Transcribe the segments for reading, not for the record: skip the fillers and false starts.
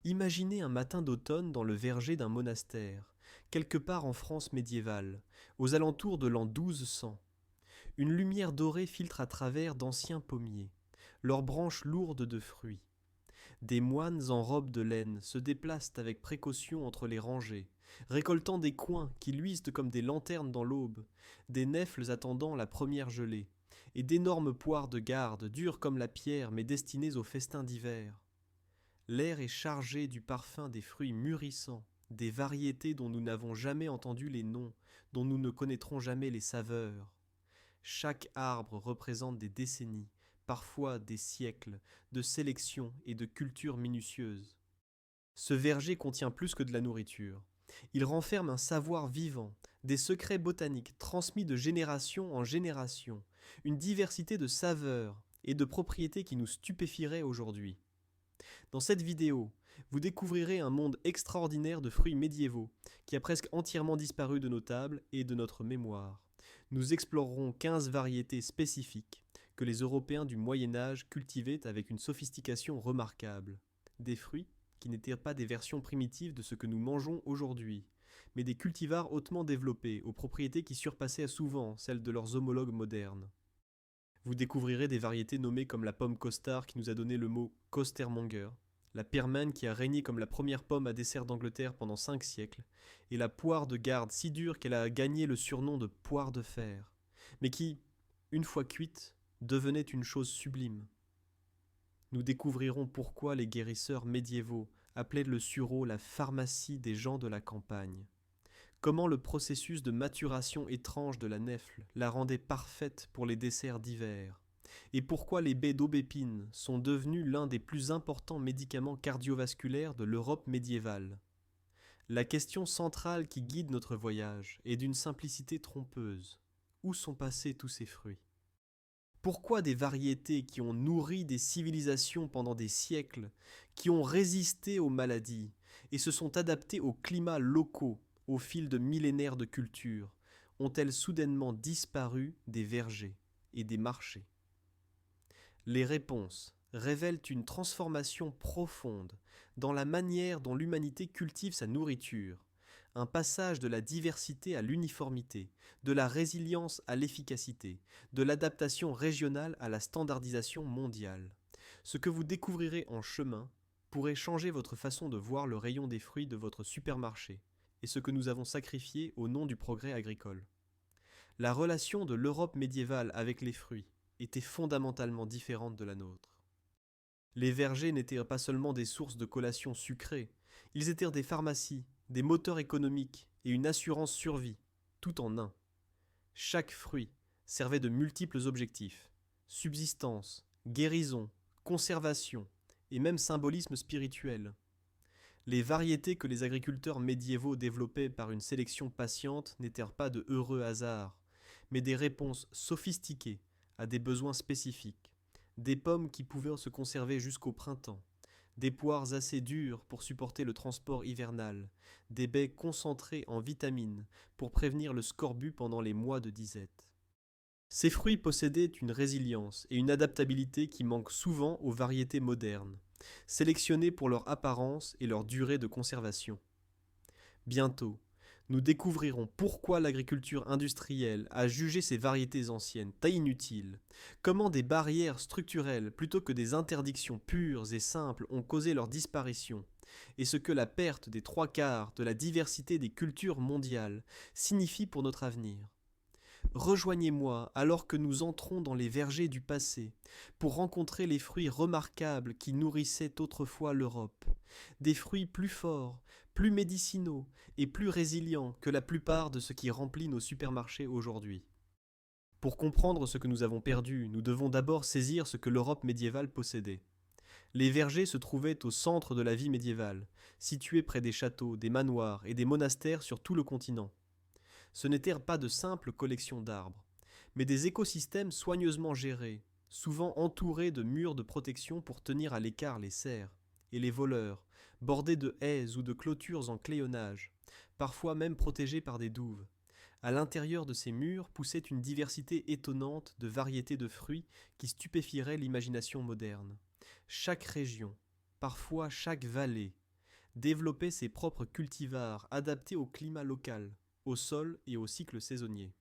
Imaginez un matin d'automne dans le verger d'un monastère, quelque part en France médiévale, aux alentours de l'an 1200. Une lumière dorée filtre à travers d'anciens pommiers, leurs branches lourdes de fruits. Des moines en robes de laine se déplacent avec précaution entre les rangées, récoltant des coings qui luisent comme des lanternes dans l'aube, des nèfles attendant la première gelée, et d'énormes poires de garde, dures comme la pierre mais destinées aux festins d'hiver. L'air est chargé du parfum des fruits mûrissants, des variétés dont nous n'avons jamais entendu les noms, dont nous ne connaîtrons jamais les saveurs. Chaque arbre représente des décennies, parfois des siècles, de sélection et de culture minutieuse. Ce verger contient plus que de la nourriture. Il renferme un savoir vivant, des secrets botaniques transmis de génération en génération, une diversité de saveurs et de propriétés qui nous stupéfierait aujourd'hui. Dans cette vidéo, vous découvrirez un monde extraordinaire de fruits médiévaux qui a presque entièrement disparu de nos tables et de notre mémoire. Nous explorerons 15 variétés spécifiques que les Européens du Moyen Âge cultivaient avec une sophistication remarquable. Des fruits qui n'étaient pas des versions primitives de ce que nous mangeons aujourd'hui, mais des cultivars hautement développés, aux propriétés qui surpassaient souvent celles de leurs homologues modernes. Vous découvrirez des variétés nommées comme la pomme costard qui nous a donné le mot costermonger, la permane qui a régné comme la première pomme à dessert d'Angleterre pendant 5 siècles, et la poire de garde si dure qu'elle a gagné le surnom de poire de fer, mais qui, une fois cuite, devenait une chose sublime. Nous découvrirons pourquoi les guérisseurs médiévaux appelaient le sureau la pharmacie des gens de la campagne. Comment le processus de maturation étrange de la nèfle la rendait parfaite pour les desserts d'hiver, et pourquoi les baies d'aubépine sont devenues l'un des plus importants médicaments cardiovasculaires de l'Europe médiévale. La question centrale qui guide notre voyage est d'une simplicité trompeuse. Où sont passés tous ces fruits ? Pourquoi des variétés qui ont nourri des civilisations pendant des siècles, qui ont résisté aux maladies et se sont adaptées aux climats locaux au fil de millénaires de culture, ont-elles soudainement disparu des vergers et des marchés ? Les réponses révèlent une transformation profonde dans la manière dont l'humanité cultive sa nourriture, un passage de la diversité à l'uniformité, de la résilience à l'efficacité, de l'adaptation régionale à la standardisation mondiale. Ce que vous découvrirez en chemin pourrait changer votre façon de voir le rayon des fruits de votre supermarché et ce que nous avons sacrifié au nom du progrès agricole. La relation de l'Europe médiévale avec les fruits était fondamentalement différente de la nôtre. Les vergers n'étaient pas seulement des sources de collations sucrées, ils étaient des pharmacies, des moteurs économiques et une assurance survie, tout en un. Chaque fruit servait de multiples objectifs: subsistance, guérison, conservation et même symbolisme spirituel. Les variétés que les agriculteurs médiévaux développaient par une sélection patiente n'étaient pas de heureux hasards, mais des réponses sophistiquées à des besoins spécifiques. Des pommes qui pouvaient se conserver jusqu'au printemps, des poires assez dures pour supporter le transport hivernal, des baies concentrées en vitamines pour prévenir le scorbut pendant les mois de disette. Ces fruits possédaient une résilience et une adaptabilité qui manquent souvent aux variétés modernes, sélectionnées pour leur apparence et leur durée de conservation. Bientôt, nous découvrirons pourquoi l'agriculture industrielle a jugé ces variétés anciennes inutiles, comment des barrières structurelles plutôt que des interdictions pures et simples ont causé leur disparition, et ce que la perte des 3/4 de la diversité des cultures mondiales signifie pour notre avenir. Rejoignez-moi alors que nous entrons dans les vergers du passé pour rencontrer les fruits remarquables qui nourrissaient autrefois l'Europe. Des fruits plus forts, plus médicinaux et plus résilients que la plupart de ce qui remplit nos supermarchés aujourd'hui. Pour comprendre ce que nous avons perdu, nous devons d'abord saisir ce que l'Europe médiévale possédait. Les vergers se trouvaient au centre de la vie médiévale, situés près des châteaux, des manoirs et des monastères sur tout le continent. Ce n'étaient pas de simples collections d'arbres, mais des écosystèmes soigneusement gérés, souvent entourés de murs de protection pour tenir à l'écart les cerfs et les voleurs, bordés de haies ou de clôtures en cléonnage, parfois même protégés par des douves. À l'intérieur de ces murs poussait une diversité étonnante de variétés de fruits qui stupéfierait l'imagination moderne. Chaque région, parfois chaque vallée, développait ses propres cultivars adaptés au climat local, au sol et au cycle saisonnier.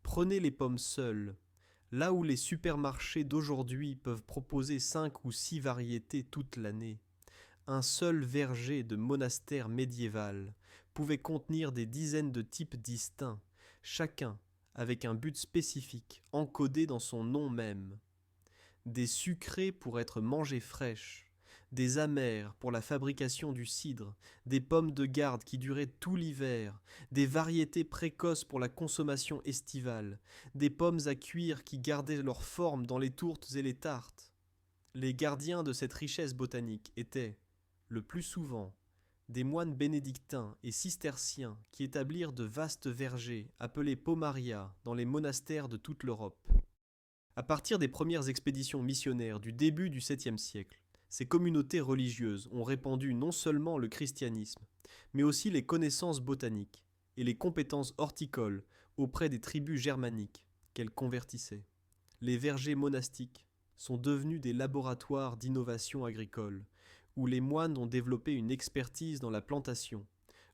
Prenez les pommes seules. Là où les supermarchés d'aujourd'hui peuvent proposer 5 ou 6 variétés toute l'année, un seul verger de monastère médiéval pouvait contenir des dizaines de types distincts, chacun avec un but spécifique, encodé dans son nom même. Des sucrés pour être mangées fraîches, des amères pour la fabrication du cidre, des pommes de garde qui duraient tout l'hiver, des variétés précoces pour la consommation estivale, des pommes à cuire qui gardaient leur forme dans les tourtes et les tartes. Les gardiens de cette richesse botanique étaient, le plus souvent, des moines bénédictins et cisterciens qui établirent de vastes vergers appelés pomaria dans les monastères de toute l'Europe. À partir des premières expéditions missionnaires du début du 7e siècle, ces communautés religieuses ont répandu non seulement le christianisme, mais aussi les connaissances botaniques et les compétences horticoles auprès des tribus germaniques qu'elles convertissaient. Les vergers monastiques sont devenus des laboratoires d'innovation agricole, où les moines ont développé une expertise dans la plantation,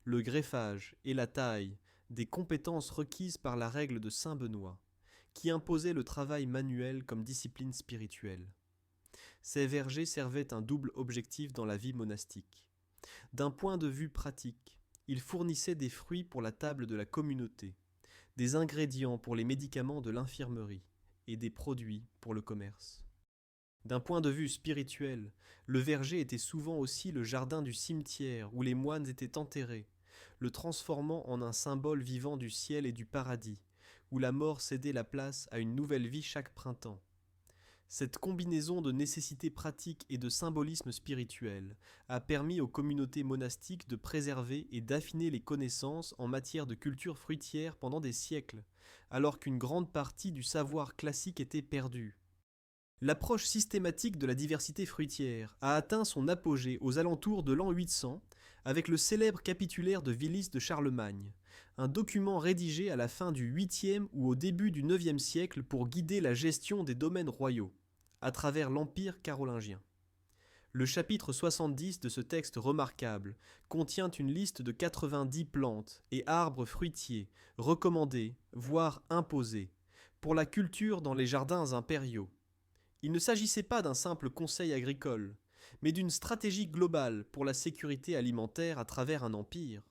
le greffage et la taille, des compétences requises par la règle de saint Benoît, qui imposait le travail manuel comme discipline spirituelle. Ces vergers servaient un double objectif dans la vie monastique. D'un point de vue pratique, ils fournissaient des fruits pour la table de la communauté, des ingrédients pour les médicaments de l'infirmerie et des produits pour le commerce. D'un point de vue spirituel, le verger était souvent aussi le jardin du cimetière où les moines étaient enterrés, le transformant en un symbole vivant du ciel et du paradis, où la mort cédait la place à une nouvelle vie chaque printemps. Cette combinaison de nécessités pratiques et de symbolisme spirituel a permis aux communautés monastiques de préserver et d'affiner les connaissances en matière de culture fruitière pendant des siècles, alors qu'une grande partie du savoir classique était perdue. L'approche systématique de la diversité fruitière a atteint son apogée aux alentours de l'an 800 avec le célèbre capitulaire de Willis de Charlemagne, un document rédigé à la fin du 8e ou au début du 9e siècle pour guider la gestion des domaines royaux, à travers l'Empire carolingien. Le chapitre 70 de ce texte remarquable contient une liste de 90 plantes et arbres fruitiers recommandés, voire imposés, pour la culture dans les jardins impériaux. Il ne s'agissait pas d'un simple conseil agricole, mais d'une stratégie globale pour la sécurité alimentaire à travers un empire.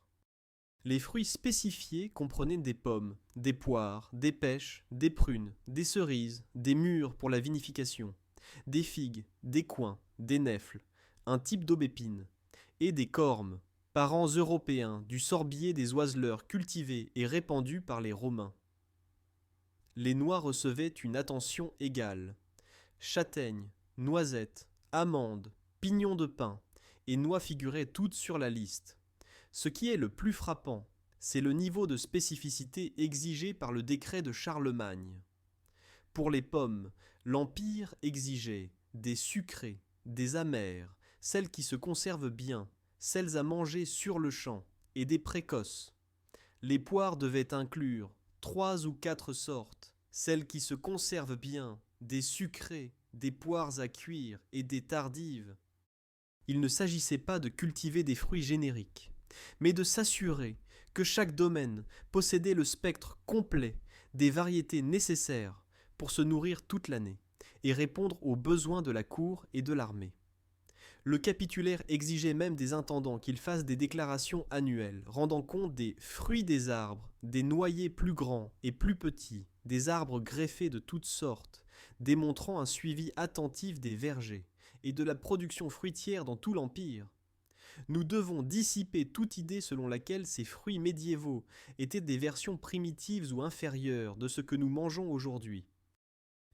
Les fruits spécifiés comprenaient des pommes, des poires, des pêches, des prunes, des cerises, des mûres pour la vinification, des figues, des coings, des nèfles, un type d'aubépine, et des cormes, parents européens du sorbier des oiseleurs cultivés et répandus par les Romains. Les noix recevaient une attention égale. Châtaignes, noisettes, amandes, pignons de pin et noix figuraient toutes sur la liste. Ce qui est le plus frappant, c'est le niveau de spécificité exigé par le décret de Charlemagne. Pour les pommes, l'Empire exigeait des sucrées, des amères, celles qui se conservent bien, celles à manger sur le champ, et des précoces. Les poires devaient inclure 3 ou 4 sortes, celles qui se conservent bien, des sucrées, des poires à cuire et des tardives. Il ne s'agissait pas de cultiver des fruits génériques, mais de s'assurer que chaque domaine possédait le spectre complet des variétés nécessaires pour se nourrir toute l'année et répondre aux besoins de la cour et de l'armée. Le capitulaire exigeait même des intendants qu'ils fassent des déclarations annuelles, rendant compte des fruits des arbres, des noyers plus grands et plus petits, des arbres greffés de toutes sortes, démontrant un suivi attentif des vergers et de la production fruitière dans tout l'Empire. Nous devons dissiper toute idée selon laquelle ces fruits médiévaux étaient des versions primitives ou inférieures de ce que nous mangeons aujourd'hui.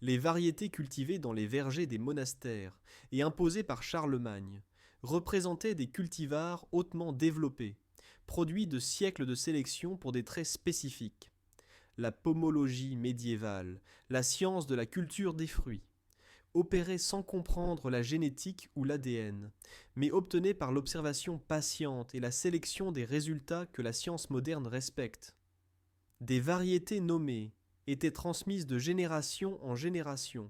Les variétés cultivées dans les vergers des monastères et imposées par Charlemagne représentaient des cultivars hautement développés, produits de siècles de sélection pour des traits spécifiques. La pomologie médiévale, la science de la culture des fruits, opérait sans comprendre la génétique ou l'ADN, mais obtenait par l'observation patiente et la sélection des résultats que la science moderne respecte. Des variétés nommées étaient transmises de génération en génération,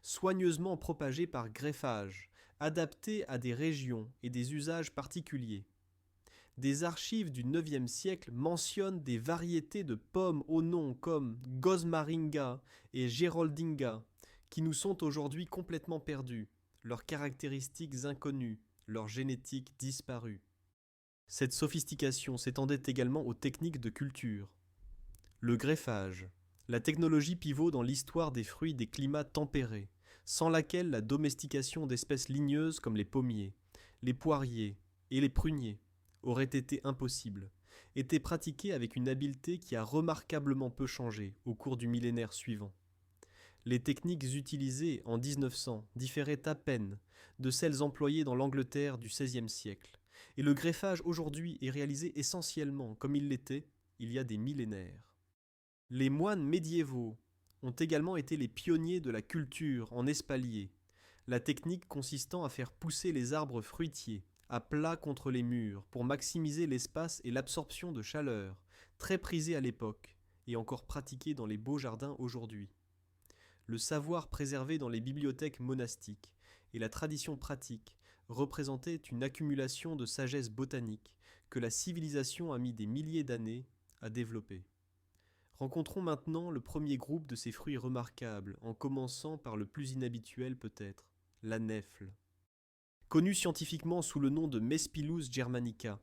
soigneusement propagées par greffage, adaptées à des régions et des usages particuliers. Des archives du IXe siècle mentionnent des variétés de pommes au nom comme Gosmaringa et Geraldinga, qui nous sont aujourd'hui complètement perdues, leurs caractéristiques inconnues, leur génétique disparue. Cette sophistication s'étendait également aux techniques de culture. Le greffage, la technologie pivot dans l'histoire des fruits des climats tempérés, sans laquelle la domestication d'espèces ligneuses comme les pommiers, les poiriers et les pruniers aurait été impossible, était pratiquée avec une habileté qui a remarquablement peu changé au cours du millénaire suivant. Les techniques utilisées en 1900 différaient à peine de celles employées dans l'Angleterre du XVIe siècle, et le greffage aujourd'hui est réalisé essentiellement comme il l'était il y a des millénaires. Les moines médiévaux ont également été les pionniers de la culture en espalier, la technique consistant à faire pousser les arbres fruitiers à plat contre les murs pour maximiser l'espace et l'absorption de chaleur, très prisée à l'époque et encore pratiquée dans les beaux jardins aujourd'hui. Le savoir préservé dans les bibliothèques monastiques et la tradition pratique représentaient une accumulation de sagesse botanique que la civilisation a mis des milliers d'années à développer. Rencontrons maintenant le premier groupe de ces fruits remarquables, en commençant par le plus inhabituel peut-être, la nèfle. Connue scientifiquement sous le nom de Mespilus germanica,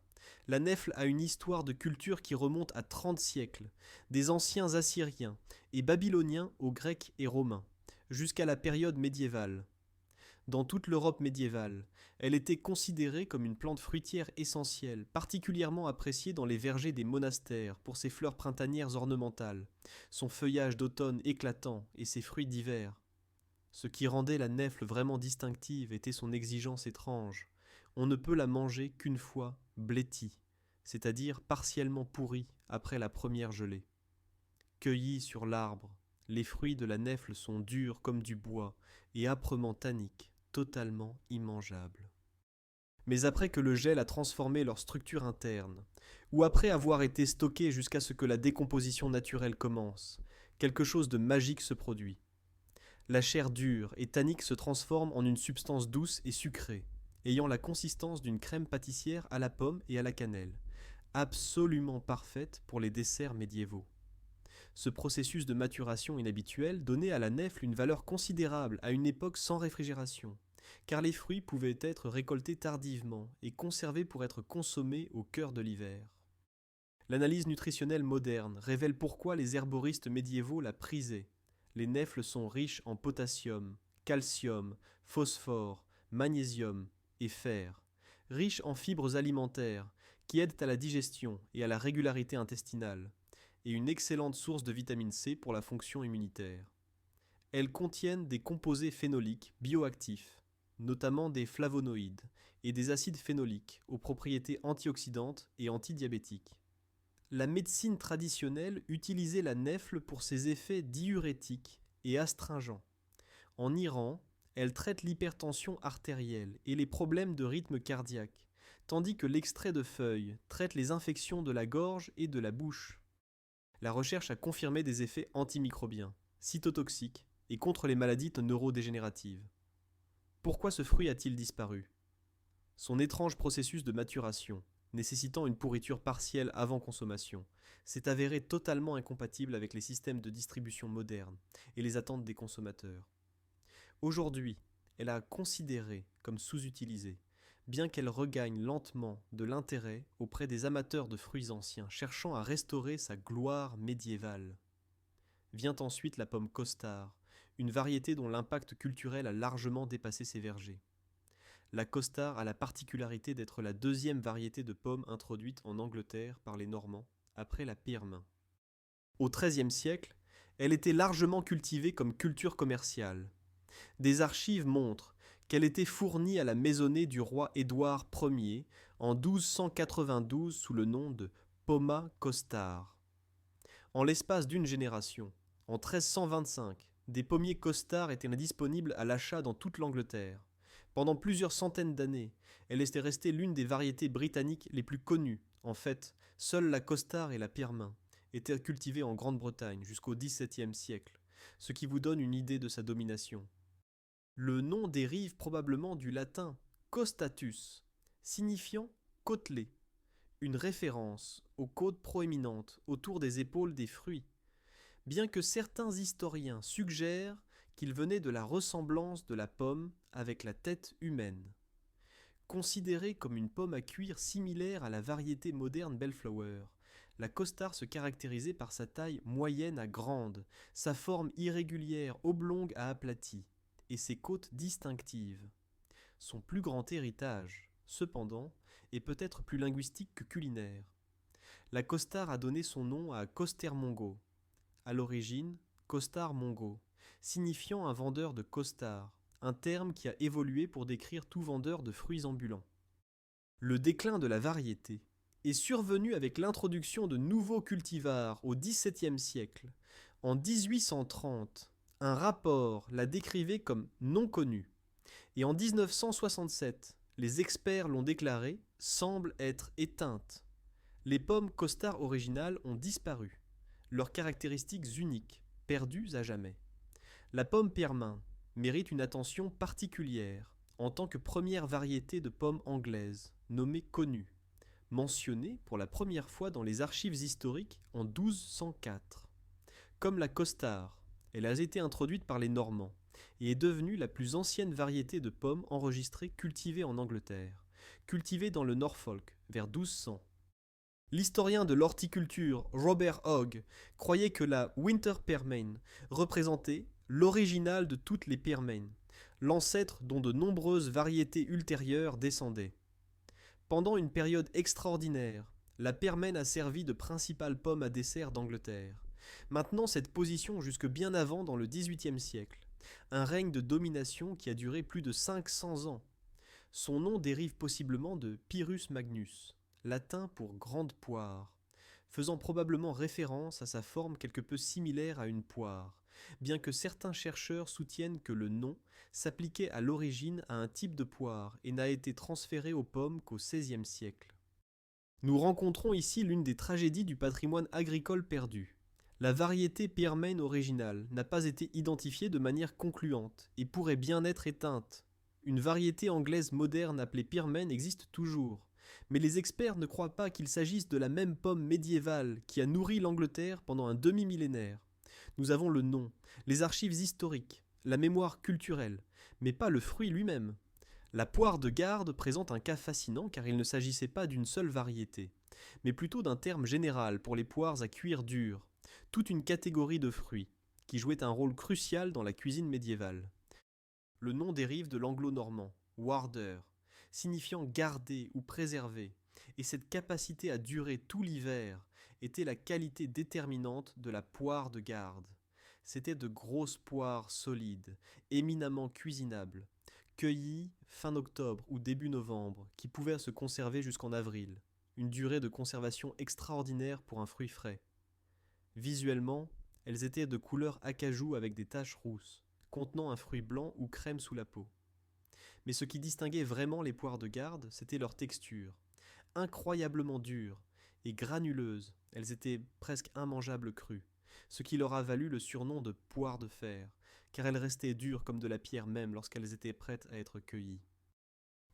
la nèfle a une histoire de culture qui remonte à 30 siècles, des anciens Assyriens et Babyloniens aux Grecs et Romains, jusqu'à la période médiévale. Dans toute l'Europe médiévale, elle était considérée comme une plante fruitière essentielle, particulièrement appréciée dans les vergers des monastères pour ses fleurs printanières ornementales, son feuillage d'automne éclatant et ses fruits d'hiver. Ce qui rendait la nèfle vraiment distinctive était son exigence étrange. On ne peut la manger qu'une fois blêtie, c'est-à-dire partiellement pourrie après la première gelée. Cueillis sur l'arbre, les fruits de la nèfle sont durs comme du bois et âprement tanniques, totalement immangeables. Mais après que le gel a transformé leur structure interne, ou après avoir été stockés jusqu'à ce que la décomposition naturelle commence, quelque chose de magique se produit. La chair dure et tannique se transforme en une substance douce et sucrée, ayant la consistance d'une crème pâtissière à la pomme et à la cannelle, absolument parfaite pour les desserts médiévaux. Ce processus de maturation inhabituel donnait à la nèfle une valeur considérable à une époque sans réfrigération, car les fruits pouvaient être récoltés tardivement et conservés pour être consommés au cœur de l'hiver. L'analyse nutritionnelle moderne révèle pourquoi les herboristes médiévaux la prisaient. Les nèfles sont riches en potassium, calcium, phosphore, magnésium et fer, riches en fibres alimentaires qui aident à la digestion et à la régularité intestinale, et une excellente source de vitamine C pour la fonction immunitaire. Elles contiennent des composés phénoliques bioactifs, notamment des flavonoïdes et des acides phénoliques aux propriétés antioxydantes et antidiabétiques. La médecine traditionnelle utilisait la nèfle pour ses effets diurétiques et astringents. En Iran, elle traite l'hypertension artérielle et les problèmes de rythme cardiaque, tandis que l'extrait de feuilles traite les infections de la gorge et de la bouche. La recherche a confirmé des effets antimicrobiens, cytotoxiques et contre les maladies neurodégénératives. Pourquoi ce fruit a-t-il disparu ? Son étrange processus de maturation, nécessitant une pourriture partielle avant consommation, s'est avéré totalement incompatible avec les systèmes de distribution modernes et les attentes des consommateurs. Aujourd'hui, elle a considéré comme sous-utilisée, bien qu'elle regagne lentement de l'intérêt auprès des amateurs de fruits anciens cherchant à restaurer sa gloire médiévale. Vient ensuite la pomme costard, une variété dont l'impact culturel a largement dépassé ses vergers. La costard a la particularité d'être la deuxième variété de pomme introduite en Angleterre par les Normands, après la pyrme. Au XIIIe siècle, elle était largement cultivée comme culture commerciale. Des archives montrent qu'elle était fournie à la maisonnée du roi Édouard Ier en 1292 sous le nom de Pomma costard. En l'espace d'une génération, en 1325, des pommiers costards étaient disponibles à l'achat dans toute l'Angleterre. Pendant plusieurs centaines d'années, elle était restée l'une des variétés britanniques les plus connues. En fait, seules la costard et la pyrmin étaient cultivées en Grande-Bretagne jusqu'au XVIIe siècle, ce qui vous donne une idée de sa domination. Le nom dérive probablement du latin costatus, signifiant côtelé, une référence aux côtes proéminentes autour des épaules des fruits, bien que certains historiens suggèrent qu'il venait de la ressemblance de la pomme avec la tête humaine. Considérée comme une pomme à cuire similaire à la variété moderne Bellflower, la costard se caractérisait par sa taille moyenne à grande, sa forme irrégulière oblongue à aplatie, et ses côtes distinctives. Son plus grand héritage, cependant, est peut-être plus linguistique que culinaire. La costard a donné son nom à Costermongo, à l'origine costard mongo, signifiant un vendeur de costards, un terme qui a évolué pour décrire tout vendeur de fruits ambulants. Le déclin de la variété est survenu avec l'introduction de nouveaux cultivars au XVIIe siècle. En 1830, un rapport la décrivait comme non connue, et en 1967, les experts l'ont déclarée semble être éteinte. Les pommes costard originales ont disparu, leurs caractéristiques uniques, perdues à jamais. La pomme Piermin mérite une attention particulière en tant que première variété de pomme anglaise, nommée connue, mentionnée pour la première fois dans les archives historiques en 1204. Comme la costard, elle a été introduite par les Normands et est devenue la plus ancienne variété de pommes enregistrée cultivée en Angleterre, cultivée dans le Norfolk vers 1200. L'historien de l'horticulture Robert Hogg croyait que la Winter Pearmain représentait l'original de toutes les pearmains, l'ancêtre dont de nombreuses variétés ultérieures descendaient. Pendant une période extraordinaire, la pearmain a servi de principale pomme à dessert d'Angleterre. Maintenant, cette position jusque bien avant dans le XVIIIe siècle, un règne de domination qui a duré plus de 500 ans. Son nom dérive possiblement de Pyrrhus magnus, latin pour grande poire, faisant probablement référence à sa forme quelque peu similaire à une poire, bien que certains chercheurs soutiennent que le nom s'appliquait à l'origine à un type de poire et n'a été transféré aux pommes qu'au XVIe siècle. Nous rencontrons ici l'une des tragédies du patrimoine agricole perdu. La variété Pearmain originale n'a pas été identifiée de manière concluante et pourrait bien être éteinte. Une variété anglaise moderne appelée Pearmain existe toujours, mais les experts ne croient pas qu'il s'agisse de la même pomme médiévale qui a nourri l'Angleterre pendant un demi-millénaire. Nous avons le nom, les archives historiques, la mémoire culturelle, mais pas le fruit lui-même. La poire de Garde présente un cas fascinant car il ne s'agissait pas d'une seule variété, mais plutôt d'un terme général pour les poires à cuire dur, toute une catégorie de fruits, qui jouait un rôle crucial dans la cuisine médiévale. Le nom dérive de l'anglo-normand, warder, signifiant garder ou préserver, et cette capacité à durer tout l'hiver était la qualité déterminante de la poire de Garde. C'étaient de grosses poires solides, éminemment cuisinables, cueillies fin octobre ou début novembre, qui pouvaient se conserver jusqu'en avril, une durée de conservation extraordinaire pour un fruit frais. Visuellement, elles étaient de couleur acajou avec des taches rousses, contenant un fruit blanc ou crème sous la peau. Mais ce qui distinguait vraiment les poires de Garde, c'était leur texture. Incroyablement dures et granuleuses, elles étaient presque immangeables crues, ce qui leur a valu le surnom de poires de fer, car elles restaient dures comme de la pierre même lorsqu'elles étaient prêtes à être cueillies.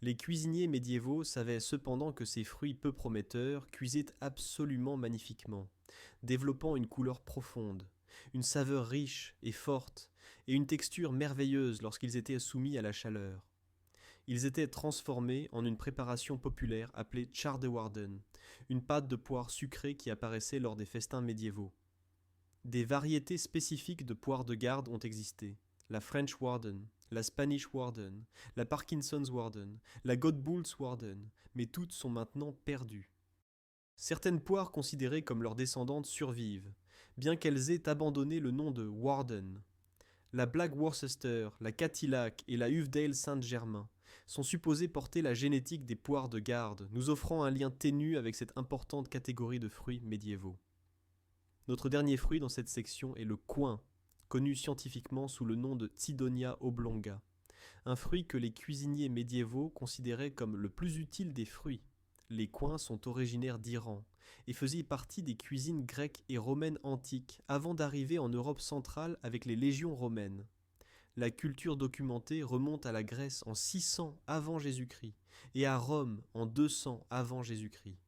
Les cuisiniers médiévaux savaient cependant que ces fruits peu prometteurs cuisaient absolument magnifiquement, développant une couleur profonde, une saveur riche et forte, et une texture merveilleuse lorsqu'ils étaient soumis à la chaleur. Ils étaient transformés en une préparation populaire appelée Chardewardene, une pâte de poire sucrée qui apparaissait lors des festins médiévaux. Des variétés spécifiques de poire de Garde ont existé. La French Warden, la Spanish Warden, la Parkinson's Warden, la Godboul's Warden, mais toutes sont maintenant perdues. Certaines poires considérées comme leurs descendantes survivent, bien qu'elles aient abandonné le nom de Warden. La Black Worcester, la Cadillac et la Uvedale Saint-Germain sont supposées porter la génétique des poires de Garde, nous offrant un lien ténu avec cette importante catégorie de fruits médiévaux. Notre dernier fruit dans cette section est le coing, connu scientifiquement sous le nom de Cydonia oblonga, un fruit que les cuisiniers médiévaux considéraient comme le plus utile des fruits. Les coings sont originaires d'Iran et faisaient partie des cuisines grecques et romaines antiques avant d'arriver en Europe centrale avec les légions romaines. La culture documentée remonte à la Grèce en 600 avant Jésus-Christ et à Rome en 200 avant Jésus-Christ.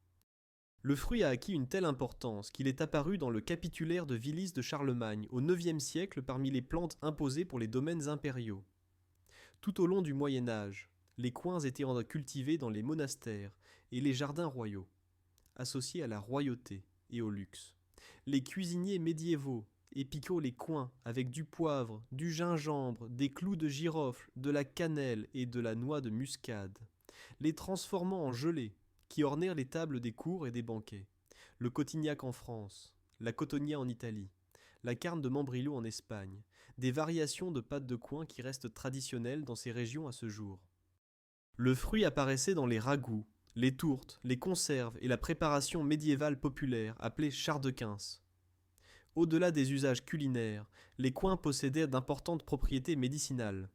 Le fruit a acquis une telle importance qu'il est apparu dans le capitulaire de Vilis de Charlemagne au IXe siècle parmi les plantes imposées pour les domaines impériaux. Tout au long du Moyen Âge, les coings étaient cultivés dans les monastères et les jardins royaux, associés à la royauté et au luxe. Les cuisiniers médiévaux épiquaient les coings avec du poivre, du gingembre, des clous de girofle, de la cannelle et de la noix de muscade, les transformant en gelée, qui ornèrent les tables des cours et des banquets. Le cotignac en France, la cotonia en Italie, la carne de membrillo en Espagne, des variations de pâte de coing qui restent traditionnelles dans ces régions à ce jour. Le fruit apparaissait dans les ragoûts, les tourtes, les conserves et la préparation médiévale populaire appelée charde-quince. Au-delà des usages culinaires, les coings possédaient d'importantes propriétés médicinales.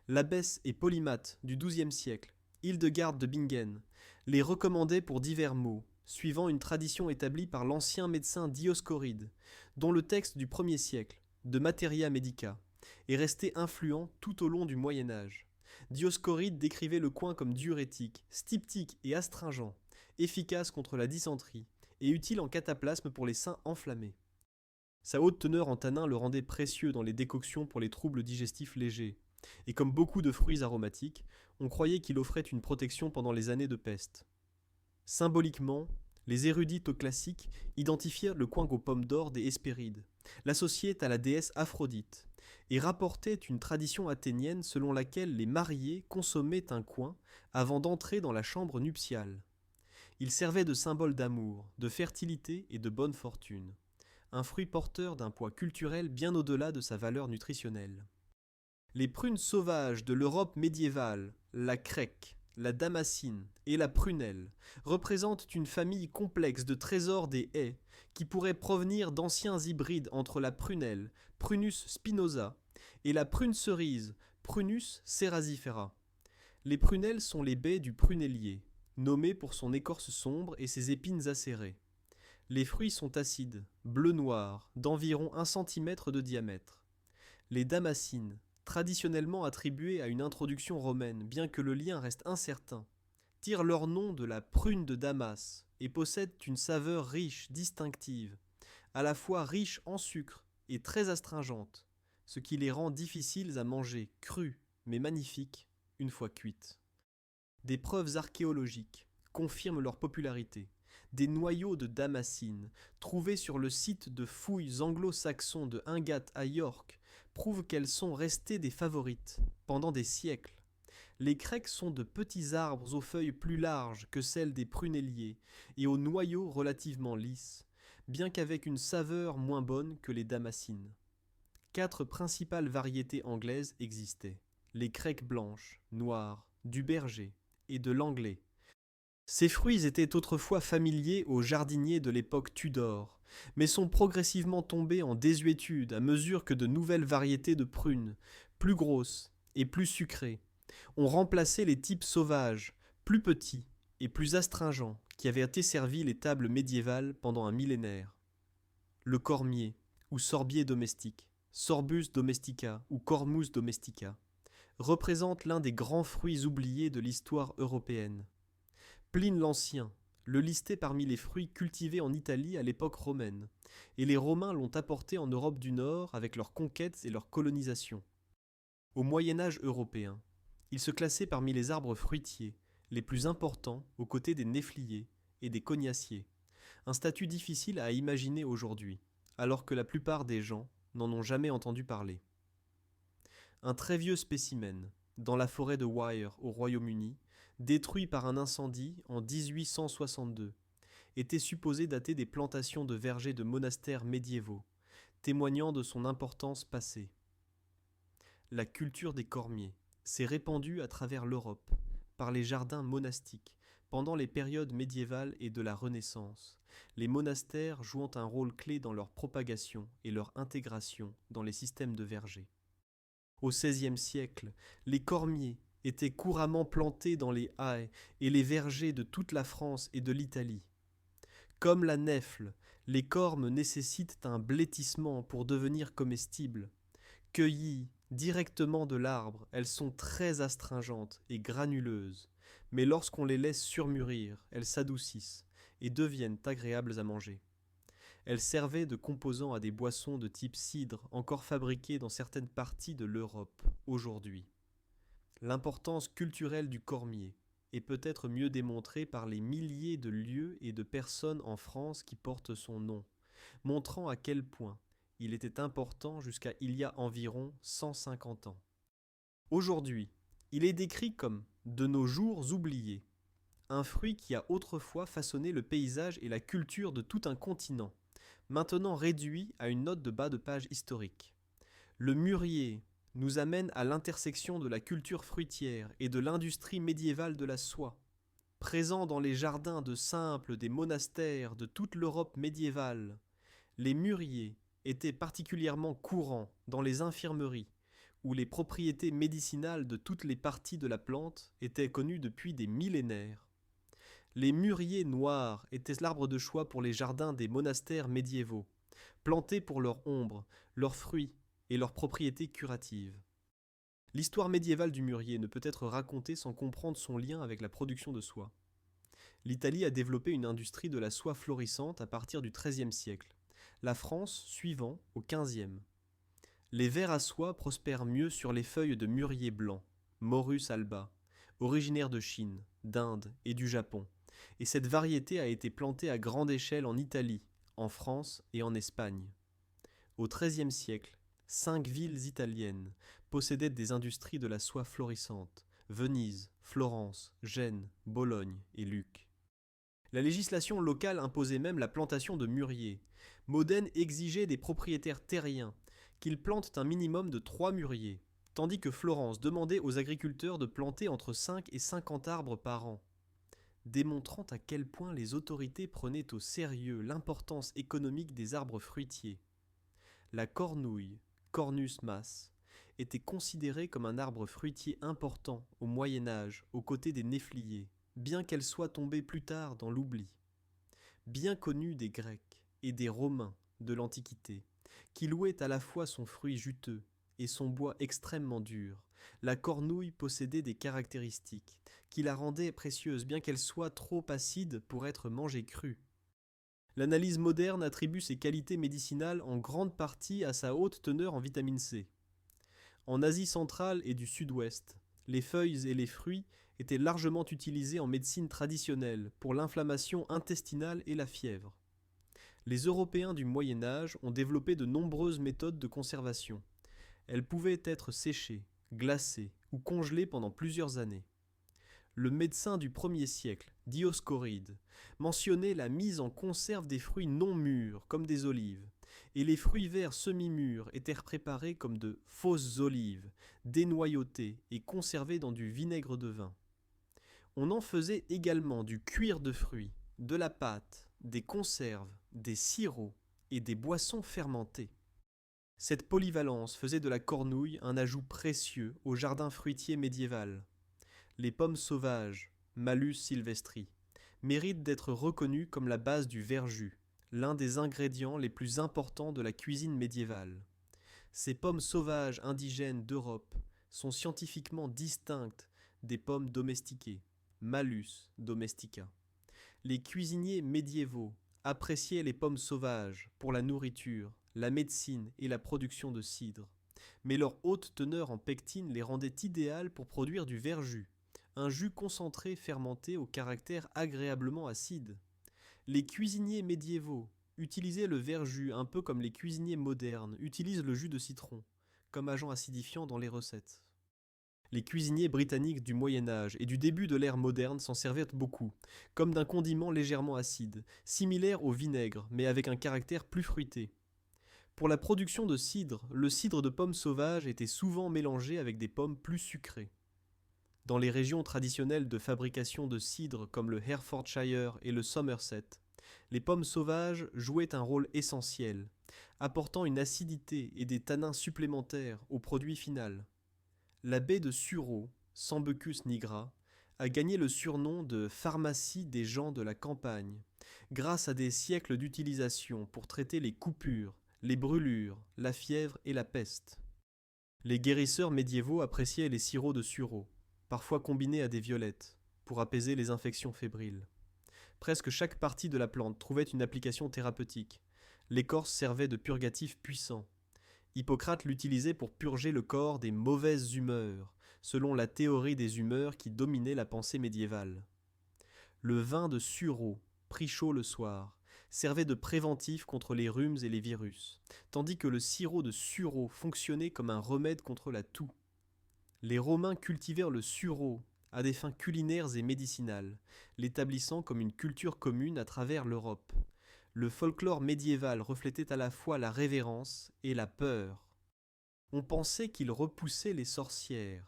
L'abbesse et polymathe du XIIe siècle, Hildegarde de Bingen, les recommandait pour divers maux, suivant une tradition établie par l'ancien médecin Dioscoride, dont le texte du 1er siècle, de Materia Medica, est resté influent tout au long du Moyen Âge. Dioscoride décrivait le coing comme diurétique, styptique et astringent, efficace contre la dysenterie, et utile en cataplasme pour les seins enflammés. Sa haute teneur en tanins le rendait précieux dans les décoctions pour les troubles digestifs légers, et comme beaucoup de fruits aromatiques, on croyait qu'il offrait une protection pendant les années de peste. Symboliquement, les érudits classiques identifièrent le coing aux pommes d'or des Hespérides, l'associaient à la déesse Aphrodite, et rapportaient une tradition athénienne selon laquelle les mariés consommaient un coing avant d'entrer dans la chambre nuptiale. Il servait de symbole d'amour, de fertilité et de bonne fortune, un fruit porteur d'un poids culturel bien au-delà de sa valeur nutritionnelle. Les prunes sauvages de l'Europe médiévale, la crèque, la damascine et la prunelle, représentent une famille complexe de trésors des haies qui pourraient provenir d'anciens hybrides entre la prunelle, Prunus spinosa, et la prune cerise, Prunus cerasifera. Les prunelles sont les baies du prunellier, nommé pour son écorce sombre et ses épines acérées. Les fruits sont acides, bleu-noir, d'environ 1 cm de diamètre. Les damascines, traditionnellement attribuées à une introduction romaine, bien que le lien reste incertain, tirent leur nom de la prune de Damas et possèdent une saveur riche, distinctive, à la fois riche en sucre et très astringente, ce qui les rend difficiles à manger crues, mais magnifiques, une fois cuites. Des preuves archéologiques confirment leur popularité. Des noyaux de damascines, trouvés sur le site de fouilles anglo-saxons de Ingat à York, prouvent qu'elles sont restées des favorites pendant des siècles. Les crèques sont de petits arbres aux feuilles plus larges que celles des prunelliers et aux noyaux relativement lisses, bien qu'avec une saveur moins bonne que les damascines. 4 principales variétés anglaises existaient: les crèques blanches, noires, du berger et de l'anglais. Ces fruits étaient autrefois familiers aux jardiniers de l'époque Tudor, mais sont progressivement tombés en désuétude à mesure que de nouvelles variétés de prunes, plus grosses et plus sucrées, ont remplacé les types sauvages, plus petits et plus astringents qui avaient desservi les tables médiévales pendant un millénaire. Le cormier, ou sorbier domestique, Sorbus domestica ou Cormus domestica, représente l'un des grands fruits oubliés de l'histoire européenne. Pline l'Ancien le listait parmi les fruits cultivés en Italie à l'époque romaine, et les Romains l'ont apporté en Europe du Nord avec leurs conquêtes et leurs colonisations. Au Moyen-Âge européen, il se classait parmi les arbres fruitiers, les plus importants aux côtés des néfliers et des cognaciers, un statut difficile à imaginer aujourd'hui, alors que la plupart des gens n'en ont jamais entendu parler. Un très vieux spécimen, dans la forêt de Wyre au Royaume-Uni, détruit par un incendie en 1862, était supposé dater des plantations de vergers de monastères médiévaux, témoignant de son importance passée. La culture des cormiers s'est répandue à travers l'Europe par les jardins monastiques pendant les périodes médiévales et de la Renaissance, les monastères jouant un rôle clé dans leur propagation et leur intégration dans les systèmes de vergers. Au XVIe siècle, les cormiers étaient couramment plantés dans les haies et les vergers de toute la France et de l'Italie. Comme la nèfle, les cormes nécessitent un blétissement pour devenir comestibles. Cueillis, Directement de l'arbre, elles sont très astringentes et granuleuses, mais lorsqu'on les laisse surmûrir, elles s'adoucissent et deviennent agréables à manger. Elles servaient de composants à des boissons de type cidre encore fabriquées dans certaines parties de l'Europe aujourd'hui. L'importance culturelle du cormier est peut-être mieux démontrée par les milliers de lieux et de personnes en France qui portent son nom, montrant à quel point il était important jusqu'à il y a environ 150 ans. Aujourd'hui, il est décrit comme de nos jours oubliés, un fruit qui a autrefois façonné le paysage et la culture de tout un continent, maintenant réduit à une note de bas de page historique. Le mûrier nous amène à l'intersection de la culture fruitière et de l'industrie médiévale de la soie. Présent dans les jardins de simples des monastères de toute l'Europe médiévale, les mûriers étaient particulièrement courants dans les infirmeries, où les propriétés médicinales de toutes les parties de la plante étaient connues depuis des millénaires. Les mûriers noirs étaient l'arbre de choix pour les jardins des monastères médiévaux, plantés pour leur ombre, leurs fruits et leurs propriétés curatives. L'histoire médiévale du mûrier ne peut être racontée sans comprendre son lien avec la production de soie. L'Italie a développé une industrie de la soie florissante à partir du XIIIe siècle, la France suivant au XVe. Les vers à soie prospèrent mieux sur les feuilles de mûrier blanc, Morus alba, originaire de Chine, d'Inde et du Japon, et cette variété a été plantée à grande échelle en Italie, en France et en Espagne. Au XIIIe siècle, 5 villes italiennes possédaient des industries de la soie florissante: Venise, Florence, Gênes, Bologne et Lucques. La législation locale imposait même la plantation de mûriers. Modène exigeait des propriétaires terriens qu'ils plantent un minimum de 3 mûriers, tandis que Florence demandait aux agriculteurs de planter entre 5 et 50 arbres par an, démontrant à quel point les autorités prenaient au sérieux l'importance économique des arbres fruitiers. La cornouille, Cornus mas, était considérée comme un arbre fruitier important au Moyen Âge aux côtés des néfliers, bien qu'elle soit tombée plus tard dans l'oubli. Bien connue des Grecs et des Romains de l'Antiquité, qui louaient à la fois son fruit juteux et son bois extrêmement dur, la cornouille possédait des caractéristiques qui la rendaient précieuse bien qu'elle soit trop acide pour être mangée crue. L'analyse moderne attribue ses qualités médicinales en grande partie à sa haute teneur en vitamine C. En Asie centrale et du Sud-Ouest, les feuilles et les fruits étaient largement utilisés en médecine traditionnelle pour l'inflammation intestinale et la fièvre. Les Européens du Moyen Âge ont développé de nombreuses méthodes de conservation. Elles pouvaient être séchées, glacées ou congelées pendant plusieurs années. Le médecin du 1er siècle, Dioscoride, mentionnait la mise en conserve des fruits non mûrs, comme des olives, et les fruits verts semi-mûrs étaient préparés comme de fausses olives, dénoyautées et conservées dans du vinaigre de vin. On en faisait également du cuir de fruits, de la pâte, des conserves, des sirops et des boissons fermentées. Cette polyvalence faisait de la cornouille un ajout précieux au jardin fruitier médiéval. Les pommes sauvages, Malus sylvestri, méritent d'être reconnues comme la base du verjus, l'un des ingrédients les plus importants de la cuisine médiévale. Ces pommes sauvages indigènes d'Europe sont scientifiquement distinctes des pommes domestiquées, Malus domestica. Les cuisiniers médiévaux appréciaient les pommes sauvages pour la nourriture, la médecine et la production de cidre, mais leur haute teneur en pectine les rendait idéales pour produire du verjus, un jus concentré fermenté au caractère agréablement acide. Les cuisiniers médiévaux utilisaient le verjus un peu comme les cuisiniers modernes utilisent le jus de citron, comme agent acidifiant dans les recettes. Les cuisiniers britanniques du Moyen Âge et du début de l'ère moderne s'en servaient beaucoup, comme d'un condiment légèrement acide, similaire au vinaigre, mais avec un caractère plus fruité. Pour la production de cidre, le cidre de pommes sauvages était souvent mélangé avec des pommes plus sucrées. Dans les régions traditionnelles de fabrication de cidre comme le Herefordshire et le Somerset, les pommes sauvages jouaient un rôle essentiel, apportant une acidité et des tanins supplémentaires au produit final. La baie de Sureau, Sambucus nigra, a gagné le surnom de pharmacie des gens de la campagne, grâce à des siècles d'utilisation pour traiter les coupures, les brûlures, la fièvre et la peste. Les guérisseurs médiévaux appréciaient les sirops de sureau, parfois combinés à des violettes, pour apaiser les infections fébriles. Presque chaque partie de la plante trouvait une application thérapeutique. L'écorce servait de purgatif puissant. Hippocrate l'utilisait pour purger le corps des mauvaises humeurs, selon la théorie des humeurs qui dominait la pensée médiévale. Le vin de sureau, pris chaud le soir, servait de préventif contre les rhumes et les virus, tandis que le sirop de sureau fonctionnait comme un remède contre la toux. Les Romains cultivèrent le sureau à des fins culinaires et médicinales, l'établissant comme une culture commune à travers l'Europe. Le folklore médiéval reflétait à la fois la révérence et la peur. On pensait qu'il repoussait les sorcières,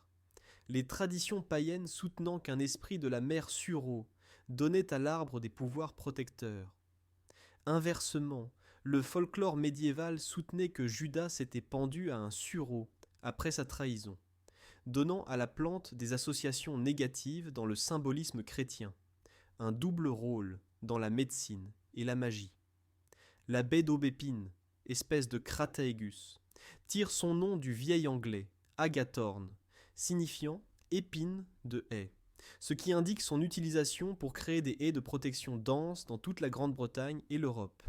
les traditions païennes soutenant qu'un esprit de la mer Sureau donnait à l'arbre des pouvoirs protecteurs. Inversement, le folklore médiéval soutenait que Judas s'était pendu à un sureau après sa trahison, donnant à la plante des associations négatives dans le symbolisme chrétien, un double rôle dans la médecine et la magie. La baie d'aubépine, espèce de Crataegus, tire son nom du vieil anglais agathorn, signifiant épine de haie, ce qui indique son utilisation pour créer des haies de protection denses dans toute la Grande-Bretagne et l'Europe.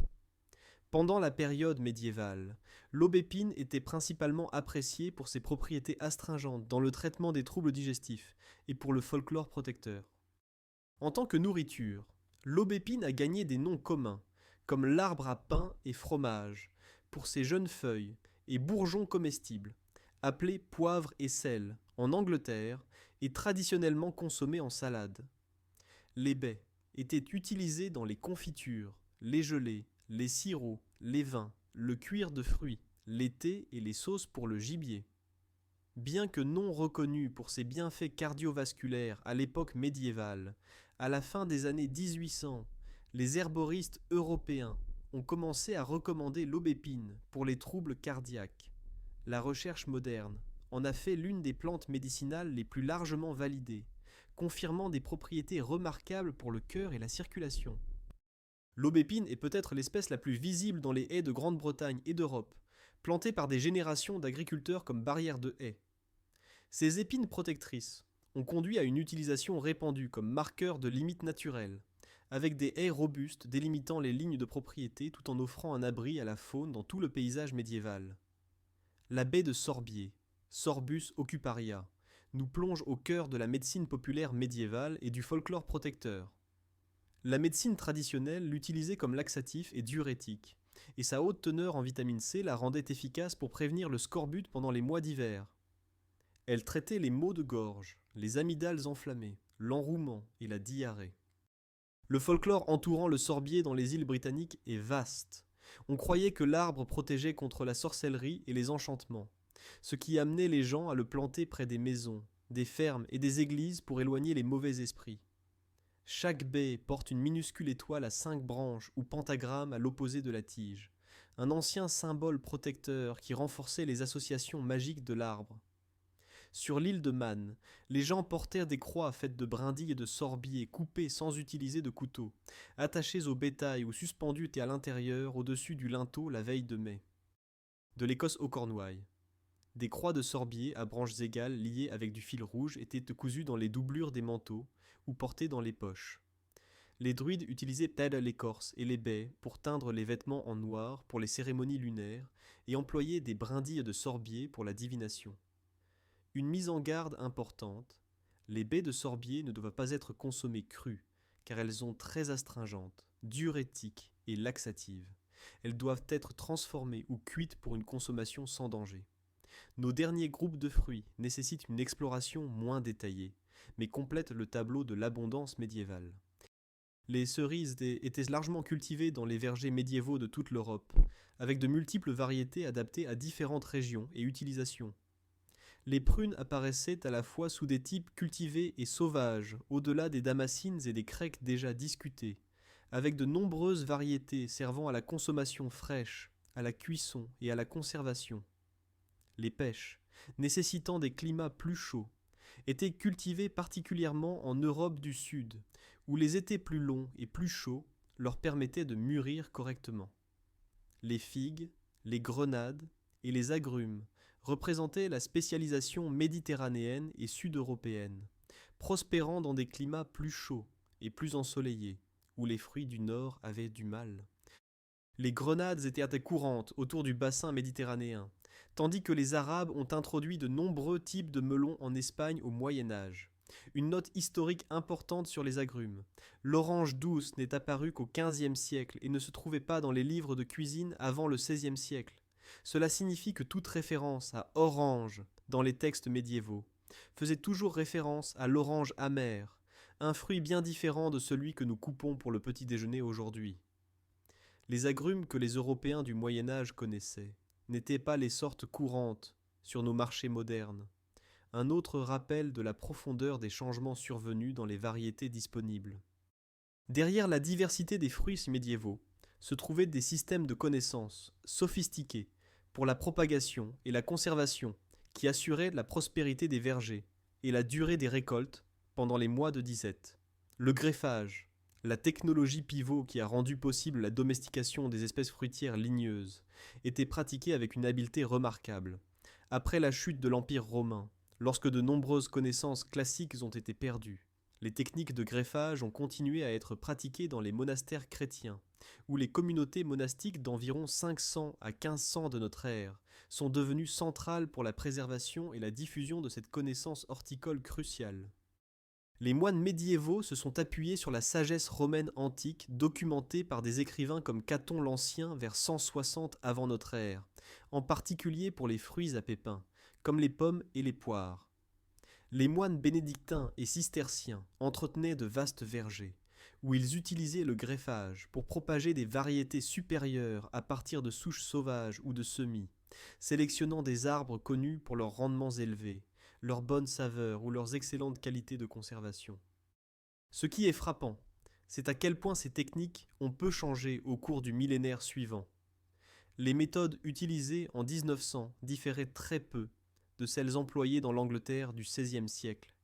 Pendant la période médiévale, l'aubépine était principalement appréciée pour ses propriétés astringentes dans le traitement des troubles digestifs et pour le folklore protecteur. En tant que nourriture, l'aubépine a gagné des noms communs, comme l'arbre à pain et fromage, pour ses jeunes feuilles, et bourgeons comestibles, appelés poivre et sel, en Angleterre, et traditionnellement consommés en salade. Les baies étaient utilisées dans les confitures, les gelées, les sirops, les vins, le cuir de fruits, les thés et les sauces pour le gibier. Bien que non reconnu pour ses bienfaits cardiovasculaires à l'époque médiévale, à la fin des années 1800, les herboristes européens ont commencé à recommander l'aubépine pour les troubles cardiaques. La recherche moderne en a fait l'une des plantes médicinales les plus largement validées, confirmant des propriétés remarquables pour le cœur et la circulation. L'aubépine est peut-être l'espèce la plus visible dans les haies de Grande-Bretagne et d'Europe, plantée par des générations d'agriculteurs comme barrière de haies. Ces épines protectrices ont conduit à une utilisation répandue comme marqueur de limites naturelles, avec des haies robustes délimitant les lignes de propriété tout en offrant un abri à la faune dans tout le paysage médiéval. La baie de Sorbier, Sorbus ocuparia, nous plonge au cœur de la médecine populaire médiévale et du folklore protecteur. La médecine traditionnelle l'utilisait comme laxatif et diurétique, et sa haute teneur en vitamine C la rendait efficace pour prévenir le scorbut pendant les mois d'hiver. Elle traitait les maux de gorge, les amygdales enflammées, l'enrouement et la diarrhée. Le folklore entourant le sorbier dans les îles britanniques est vaste. On croyait que l'arbre protégeait contre la sorcellerie et les enchantements, ce qui amenait les gens à le planter près des maisons, des fermes et des églises pour éloigner les mauvais esprits. Chaque baie porte une minuscule étoile à 5 branches ou pentagramme à l'opposé de la tige, un ancien symbole protecteur qui renforçait les associations magiques de l'arbre. Sur l'île de Man, les gens portèrent des croix faites de brindilles et de sorbiers coupées sans utiliser de couteau, attachées au bétail ou suspendues et à l'intérieur au-dessus du linteau la veille de mai. De l'Écosse aux Cornouailles. Des croix de sorbier à branches égales liées avec du fil rouge étaient cousues dans les doublures des manteaux ou portées dans les poches. Les druides utilisaient l'écorce et les baies pour teindre les vêtements en noir pour les cérémonies lunaires et employaient des brindilles de sorbier pour la divination. Une mise en garde importante, les baies de sorbier ne doivent pas être consommées crues, car elles sont très astringentes, diurétiques et laxatives. Elles doivent être transformées ou cuites pour une consommation sans danger. Nos derniers groupes de fruits nécessitent une exploration moins détaillée, mais complètent le tableau de l'abondance médiévale. Les cerises étaient largement cultivées dans les vergers médiévaux de toute l'Europe, avec de multiples variétés adaptées à différentes régions et utilisations. Les prunes apparaissaient à la fois sous des types cultivés et sauvages, au-delà des damascines et des crêques déjà discutés, avec de nombreuses variétés servant à la consommation fraîche, à la cuisson et à la conservation. Les pêches, nécessitant des climats plus chauds, étaient cultivées particulièrement en Europe du Sud, où les étés plus longs et plus chauds leur permettaient de mûrir correctement. Les figues, les grenades et les agrumes représentait la spécialisation méditerranéenne et sud-européenne, prospérant dans des climats plus chauds et plus ensoleillés, où les fruits du nord avaient du mal. Les grenades étaient courantes autour du bassin méditerranéen, tandis que les Arabes ont introduit de nombreux types de melons en Espagne au Moyen Âge. Une note historique importante sur les agrumes. L'orange douce n'est apparue qu'au XVe siècle et ne se trouvait pas dans les livres de cuisine avant le XVIe siècle. Cela signifie que toute référence à orange dans les textes médiévaux faisait toujours référence à l'orange amère, un fruit bien différent de celui que nous coupons pour le petit déjeuner aujourd'hui. Les agrumes que les Européens du Moyen Âge connaissaient n'étaient pas les sortes courantes sur nos marchés modernes. Un autre rappel de la profondeur des changements survenus dans les variétés disponibles. Derrière la diversité des fruits médiévaux se trouvaient des systèmes de connaissances sophistiqués pour la propagation et la conservation qui assuraient la prospérité des vergers et la durée des récoltes pendant les mois de disette. Le greffage, la technologie pivot qui a rendu possible la domestication des espèces fruitières ligneuses, était pratiquée avec une habileté remarquable. Après la chute de l'Empire romain, lorsque de nombreuses connaissances classiques ont été perdues, les techniques de greffage ont continué à être pratiquées dans les monastères chrétiens, où les communautés monastiques d'environ 500 à 1500 de notre ère sont devenues centrales pour la préservation et la diffusion de cette connaissance horticole cruciale. Les moines médiévaux se sont appuyés sur la sagesse romaine antique documentée par des écrivains comme Caton l'Ancien vers 160 avant notre ère, en particulier pour les fruits à pépins, comme les pommes et les poires. Les moines bénédictins et cisterciens entretenaient de vastes vergers, où ils utilisaient le greffage pour propager des variétés supérieures à partir de souches sauvages ou de semis, sélectionnant des arbres connus pour leurs rendements élevés, leur bonne saveur ou leurs excellentes qualités de conservation. Ce qui est frappant, c'est à quel point ces techniques ont peu changé au cours du millénaire suivant. Les méthodes utilisées en 1900 différaient très peu de celles employées dans l'Angleterre du XVIe siècle,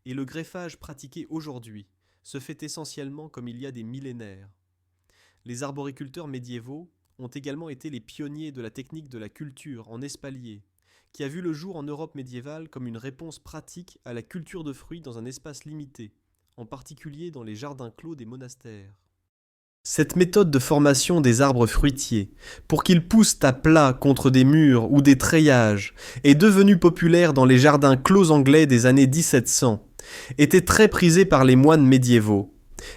et le greffage pratiqué aujourd'hui se fait essentiellement comme il y a des millénaires. Les arboriculteurs médiévaux ont également été les pionniers de la technique de la culture en espalier, qui a vu le jour en Europe médiévale comme une réponse pratique à la culture de fruits dans un espace limité, en particulier dans les jardins clos des monastères. Cette méthode de formation des arbres fruitiers, pour qu'ils poussent à plat contre des murs ou des treillages, est devenue populaire dans les jardins clos anglais des années 1700, était très prisée par les moines médiévaux,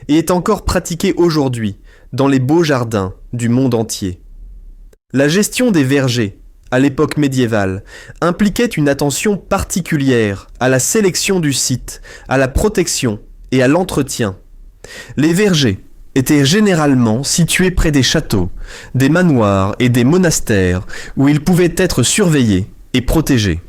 et est encore pratiquée aujourd'hui dans les beaux jardins du monde entier. La gestion des vergers, à l'époque médiévale, impliquait une attention particulière à la sélection du site, à la protection et à l'entretien. Les vergers étaient généralement situés près des châteaux, des manoirs et des monastères où ils pouvaient être surveillés et protégés.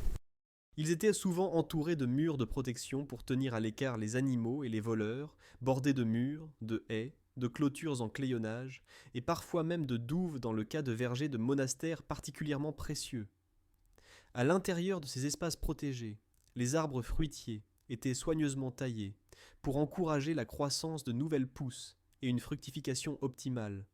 Ils étaient souvent entourés de murs de protection pour tenir à l'écart les animaux et les voleurs, bordés de murs, de haies, de clôtures en clayonnage, et parfois même de douves dans le cas de vergers de monastères particulièrement précieux. À l'intérieur de ces espaces protégés, les arbres fruitiers étaient soigneusement taillés pour encourager la croissance de nouvelles pousses et une fructification optimale,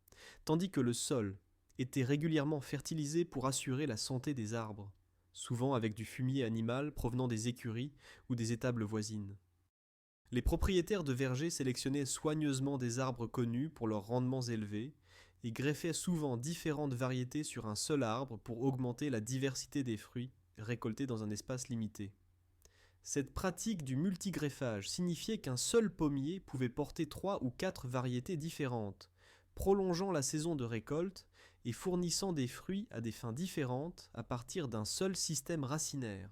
tandis que le sol était régulièrement fertilisé pour assurer la santé des arbres, souvent avec du fumier animal provenant des écuries ou des étables voisines. Les propriétaires de vergers sélectionnaient soigneusement des arbres connus pour leurs rendements élevés et greffaient souvent différentes variétés sur un seul arbre pour augmenter la diversité des fruits récoltés dans un espace limité. Cette pratique du multigreffage signifiait qu'un seul pommier pouvait porter 3 ou 4 variétés différentes, prolongeant la saison de récolte et fournissant des fruits à des fins différentes à partir d'un seul système racinaire.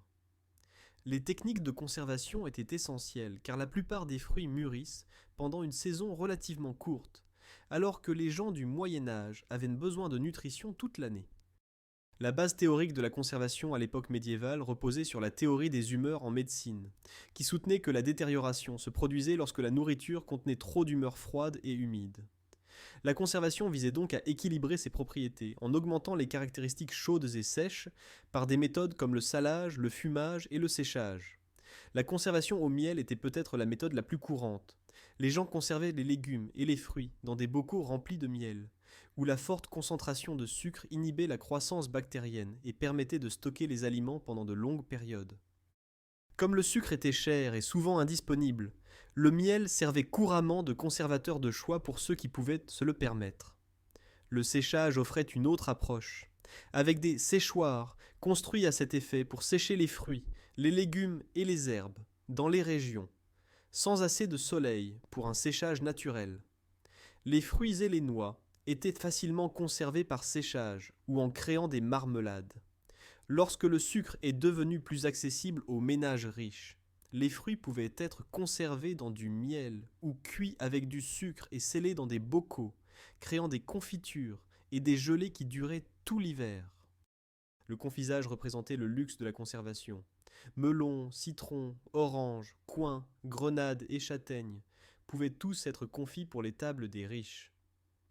Les techniques de conservation étaient essentielles car la plupart des fruits mûrissent pendant une saison relativement courte, alors que les gens du Moyen Âge avaient besoin de nutrition toute l'année. La base théorique de la conservation à l'époque médiévale reposait sur la théorie des humeurs en médecine, qui soutenait que la détérioration se produisait lorsque la nourriture contenait trop d'humeurs froides et humides. La conservation visait donc à équilibrer ces propriétés en augmentant les caractéristiques chaudes et sèches par des méthodes comme le salage, le fumage et le séchage. La conservation au miel était peut-être la méthode la plus courante, Les gens conservaient les légumes et les fruits dans des bocaux remplis de miel, où la forte concentration de sucre inhibait la croissance bactérienne et permettait de stocker les aliments pendant de longues périodes. Comme le sucre était cher et souvent indisponible, le miel servait couramment de conservateur de choix pour ceux qui pouvaient se le permettre. Le séchage offrait une autre approche, avec des séchoirs construits à cet effet pour sécher les fruits, les légumes et les herbes, dans les régions, sans assez de soleil pour un séchage naturel. Les fruits et les noix étaient facilement conservés par séchage ou en créant des marmelades. Lorsque le sucre est devenu plus accessible aux ménages riches, les fruits pouvaient être conservés dans du miel ou cuits avec du sucre et scellés dans des bocaux, créant des confitures et des gelées qui duraient tout l'hiver. Le confisage représentait le luxe de la conservation. Melons, citrons, oranges, coings, grenades et châtaignes pouvaient tous être confits pour les tables des riches.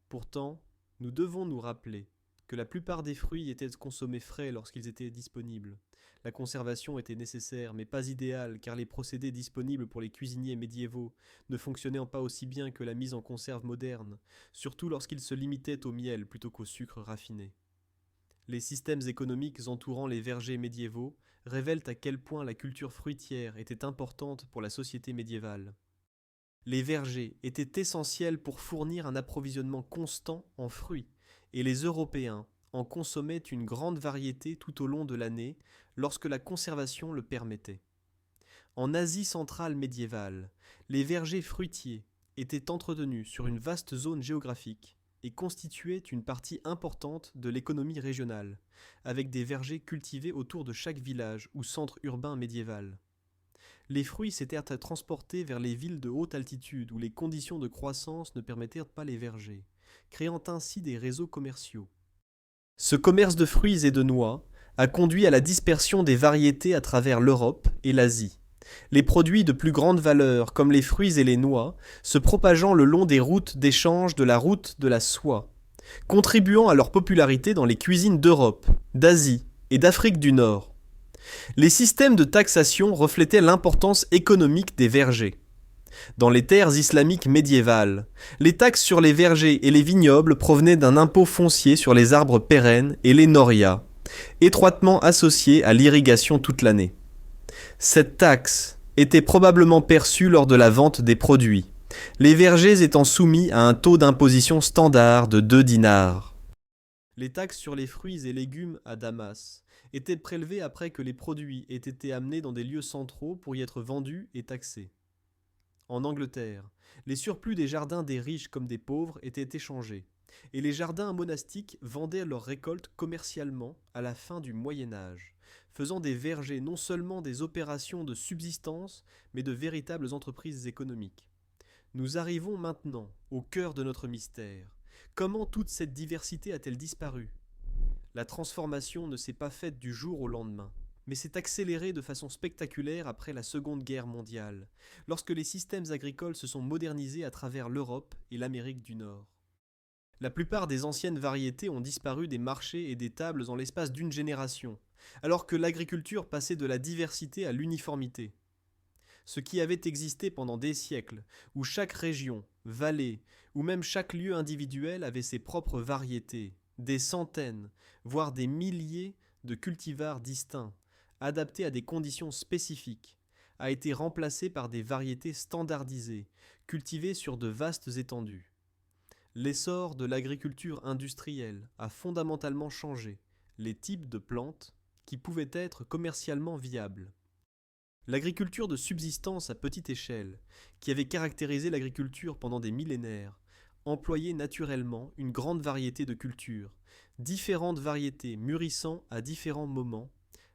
Pourtant, nous devons nous rappeler que la plupart des fruits étaient consommés frais lorsqu'ils étaient disponibles. La conservation était nécessaire, mais pas idéale, car les procédés disponibles pour les cuisiniers médiévaux ne fonctionnaient pas aussi bien que la mise en conserve moderne, surtout lorsqu'ils se limitaient au miel plutôt qu'au sucre raffiné. Les systèmes économiques entourant les vergers médiévaux révèlent à quel point la culture fruitière était importante pour la société médiévale. Les vergers étaient essentiels pour fournir un approvisionnement constant en fruits, et les Européens en consommaient une grande variété tout au long de l'année lorsque la conservation le permettait. En Asie centrale médiévale, les vergers fruitiers étaient entretenus sur une vaste zone géographique et constituaient une partie importante de l'économie régionale, avec des vergers cultivés autour de chaque village ou centre urbain médiéval. Les fruits s'étaient transportés vers les villes de haute altitude où les conditions de croissance ne permettaient pas les vergers, créant ainsi des réseaux commerciaux. Ce commerce de fruits et de noix a conduit à la dispersion des variétés à travers l'Europe et l'Asie. Les produits de plus grande valeur, comme les fruits et les noix, se propageant le long des routes d'échange de la route de la soie, contribuant à leur popularité dans les cuisines d'Europe, d'Asie et d'Afrique du Nord. Les systèmes de taxation reflétaient l'importance économique des vergers. Dans les terres islamiques médiévales, les taxes sur les vergers et les vignobles provenaient d'un impôt foncier sur les arbres pérennes et les norias, étroitement associés à l'irrigation toute l'année. Cette taxe était probablement perçue lors de la vente des produits, les vergers étant soumis à un taux d'imposition standard de 2 dinars. Les taxes sur les fruits et légumes à Damas étaient prélevées après que les produits aient été amenés dans des lieux centraux pour y être vendus et taxés. En Angleterre, les surplus des jardins des riches comme des pauvres étaient échangés, et les jardins monastiques vendaient leurs récoltes commercialement à la fin du Moyen Âge, faisant des vergers non seulement des opérations de subsistance, mais de véritables entreprises économiques. Nous arrivons maintenant au cœur de notre mystère. Comment toute cette diversité a-t-elle disparu ? La transformation ne s'est pas faite du jour au lendemain, mais s'est accélérée de façon spectaculaire après la Seconde Guerre mondiale, lorsque les systèmes agricoles se sont modernisés à travers l'Europe et l'Amérique du Nord. La plupart des anciennes variétés ont disparu des marchés et des tables en l'espace d'une génération, alors que l'agriculture passait de la diversité à l'uniformité. Ce qui avait existé pendant des siècles, où chaque région, vallée, ou même chaque lieu individuel avait ses propres variétés, des centaines, voire des milliers de cultivars distincts, adaptés à des conditions spécifiques, a été remplacé par des variétés standardisées, cultivées sur de vastes étendues. L'essor de l'agriculture industrielle a fondamentalement changé les types de plantes qui pouvaient être commercialement viables. L'agriculture de subsistance à petite échelle, qui avait caractérisé l'agriculture pendant des millénaires, employait naturellement une grande variété de cultures, différentes variétés mûrissant à différents moments,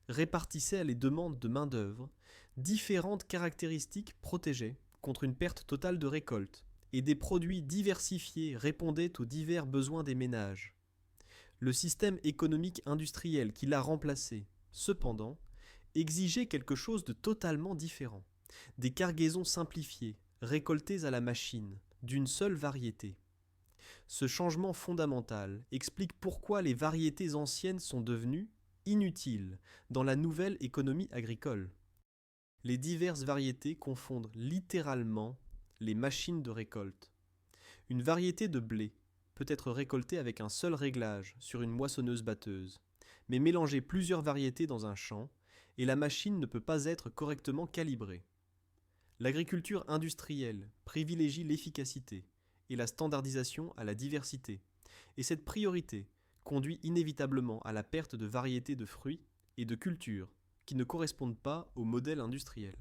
répartissaient les demandes de main-d'œuvre, différentes caractéristiques protégeaient contre une perte totale de récolte, et des produits diversifiés répondaient aux divers besoins des ménages. Le système économique industriel qui l'a remplacé, cependant, exigeait quelque chose de totalement différent. Des cargaisons simplifiées, récoltées à la machine, d'une seule variété. Ce changement fondamental explique pourquoi les variétés anciennes sont devenues inutiles dans la nouvelle économie agricole. Les diverses variétés confondent littéralement les machines de récolte. Une variété de blé peut être récoltée avec un seul réglage sur une moissonneuse-batteuse, mais mélanger plusieurs variétés dans un champ, et la machine ne peut pas être correctement calibrée. L'agriculture industrielle privilégie l'efficacité et la standardisation à la diversité, et cette priorité conduit inévitablement à la perte de variétés de fruits et de cultures qui ne correspondent pas au modèle industriel.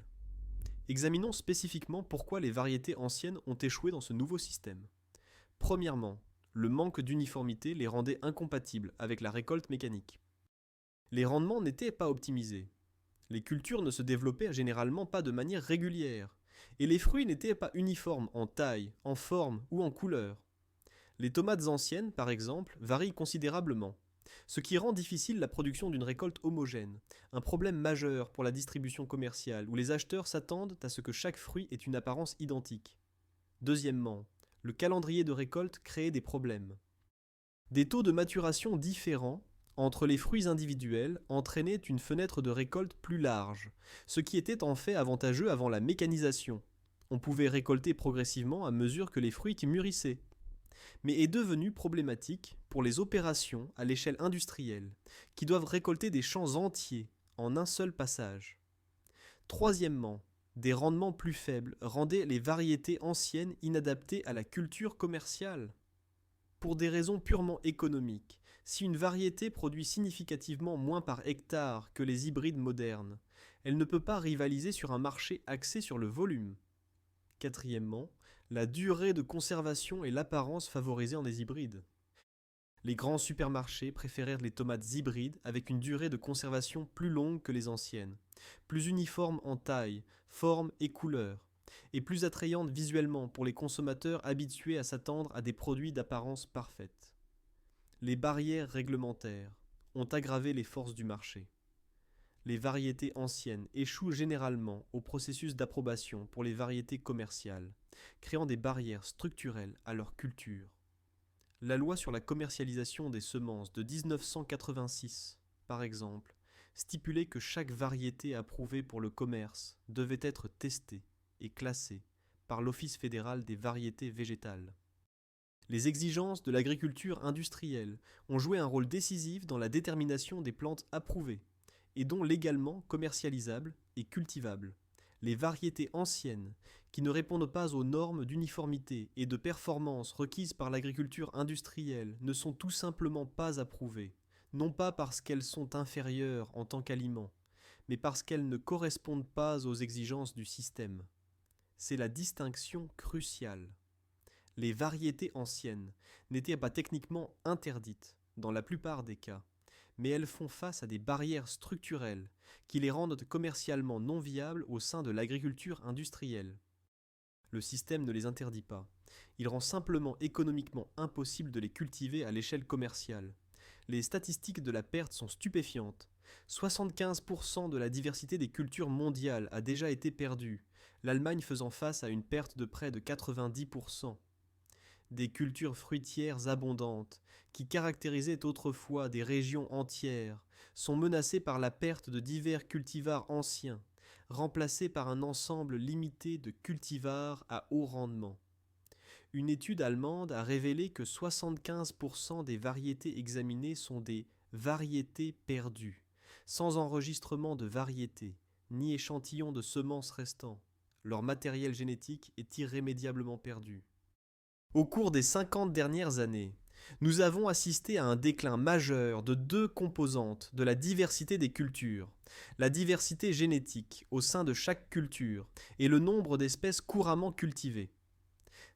Examinons spécifiquement pourquoi les variétés anciennes ont échoué dans ce nouveau système. Premièrement, le manque d'uniformité les rendait incompatibles avec la récolte mécanique. Les rendements n'étaient pas optimisés. Les cultures ne se développaient généralement pas de manière régulière, et les fruits n'étaient pas uniformes en taille, en forme ou en couleur. Les tomates anciennes, par exemple, varient considérablement, ce qui rend difficile la production d'une récolte homogène, un problème majeur pour la distribution commerciale où les acheteurs s'attendent à ce que chaque fruit ait une apparence identique. Deuxièmement, le calendrier de récolte créait des problèmes. Des taux de maturation différents entre les fruits individuels entraînaient une fenêtre de récolte plus large, ce qui était en fait avantageux avant la mécanisation. On pouvait récolter progressivement à mesure que les fruits mûrissaient, mais est devenu problématique pour les opérations à l'échelle industrielle, qui doivent récolter des champs entiers en un seul passage. Troisièmement, des rendements plus faibles rendaient les variétés anciennes inadaptées à la culture commerciale. Pour des raisons purement économiques, si une variété produit significativement moins par hectare que les hybrides modernes, elle ne peut pas rivaliser sur un marché axé sur le volume. Quatrièmement, la durée de conservation et l'apparence favorisées en des hybrides. Les grands supermarchés préférèrent les tomates hybrides avec une durée de conservation plus longue que les anciennes, plus uniforme en taille, forme et couleur, et plus attrayante visuellement pour les consommateurs habitués à s'attendre à des produits d'apparence parfaite. Les barrières réglementaires ont aggravé les forces du marché. Les variétés anciennes échouent généralement au processus d'approbation pour les variétés commerciales, créant des barrières structurelles à leur culture. La loi sur la commercialisation des semences de 1986, par exemple, stipulait que chaque variété approuvée pour le commerce devait être testée et classée par l'Office fédéral des variétés végétales. Les exigences de l'agriculture industrielle ont joué un rôle décisif dans la détermination des plantes approuvées, et dont légalement commercialisables et cultivables. Les variétés anciennes, qui ne répondent pas aux normes d'uniformité et de performance requises par l'agriculture industrielle, ne sont tout simplement pas approuvées, non pas parce qu'elles sont inférieures en tant qu'aliments, mais parce qu'elles ne correspondent pas aux exigences du système. C'est la distinction cruciale. Les variétés anciennes n'étaient pas techniquement interdites, dans la plupart des cas, mais elles font face à des barrières structurelles qui les rendent commercialement non viables au sein de l'agriculture industrielle. Le système ne les interdit pas, il rend simplement économiquement impossible de les cultiver à l'échelle commerciale. Les statistiques de la perte sont stupéfiantes. 75% de la diversité des cultures mondiales a déjà été perdue, l'Allemagne faisant face à une perte de près de 90%. Des cultures fruitières abondantes, qui caractérisaient autrefois des régions entières, sont menacées par la perte de divers cultivars anciens, remplacés par un ensemble limité de cultivars à haut rendement. Une étude allemande a révélé que 75% des variétés examinées sont des variétés perdues, sans enregistrement de variétés, ni échantillon de semences restant. Leur matériel génétique est irrémédiablement perdu. Au cours des 50 dernières années, nous avons assisté à un déclin majeur de deux composantes de la diversité des cultures, la diversité génétique au sein de chaque culture et le nombre d'espèces couramment cultivées.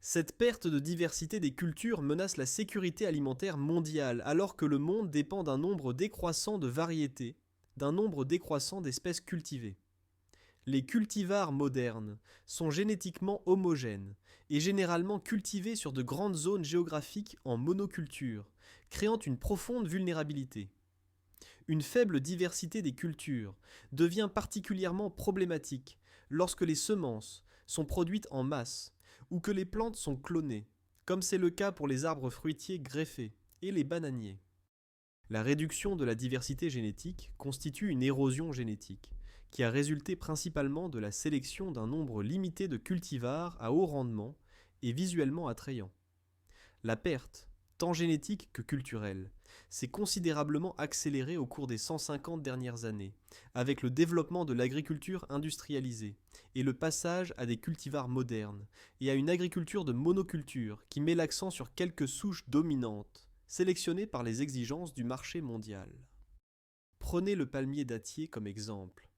Cette perte de diversité des cultures menace la sécurité alimentaire mondiale alors que le monde dépend d'un nombre décroissant de variétés, d'un nombre décroissant d'espèces cultivées. Les cultivars modernes sont génétiquement homogènes et généralement cultivés sur de grandes zones géographiques en monoculture, créant une profonde vulnérabilité. Une faible diversité des cultures devient particulièrement problématique lorsque les semences sont produites en masse ou que les plantes sont clonées, comme c'est le cas pour les arbres fruitiers greffés et les bananiers. La réduction de la diversité génétique constitue une érosion génétique, qui a résulté principalement de la sélection d'un nombre limité de cultivars à haut rendement et visuellement attrayants. La perte, tant génétique que culturelle, s'est considérablement accélérée au cours des 150 dernières années, avec le développement de l'agriculture industrialisée et le passage à des cultivars modernes et à une agriculture de monoculture qui met l'accent sur quelques souches dominantes, sélectionnées par les exigences du marché mondial. Prenez le palmier dattier comme exemple.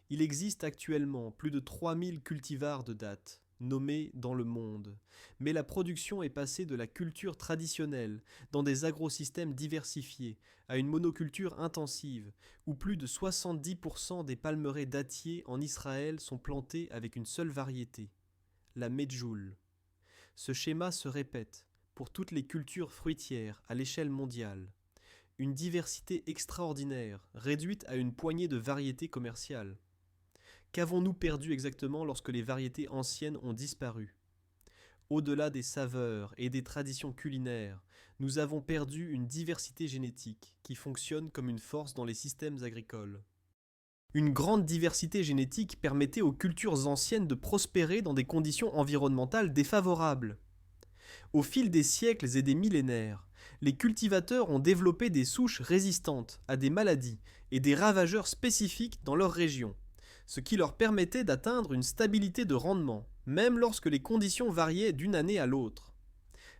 Il existe actuellement plus de 3000 cultivars de dattes, nommés dans le monde, mais la production est passée de la culture traditionnelle, dans des agrosystèmes diversifiés, à une monoculture intensive, où plus de 70% des palmeraies dattiers en Israël sont plantés avec une seule variété, la medjool. Ce schéma se répète pour toutes les cultures fruitières à l'échelle mondiale. Une diversité extraordinaire, réduite à une poignée de variétés commerciales. Qu'avons-nous perdu exactement lorsque les variétés anciennes ont disparu? Au-delà des saveurs et des traditions culinaires, nous avons perdu une diversité génétique qui fonctionne comme une force dans les systèmes agricoles. Une grande diversité génétique permettait aux cultures anciennes de prospérer dans des conditions environnementales défavorables. Au fil des siècles et des millénaires, les cultivateurs ont développé des souches résistantes à des maladies et des ravageurs spécifiques dans leur région, ce qui leur permettait d'atteindre une stabilité de rendement, même lorsque les conditions variaient d'une année à l'autre.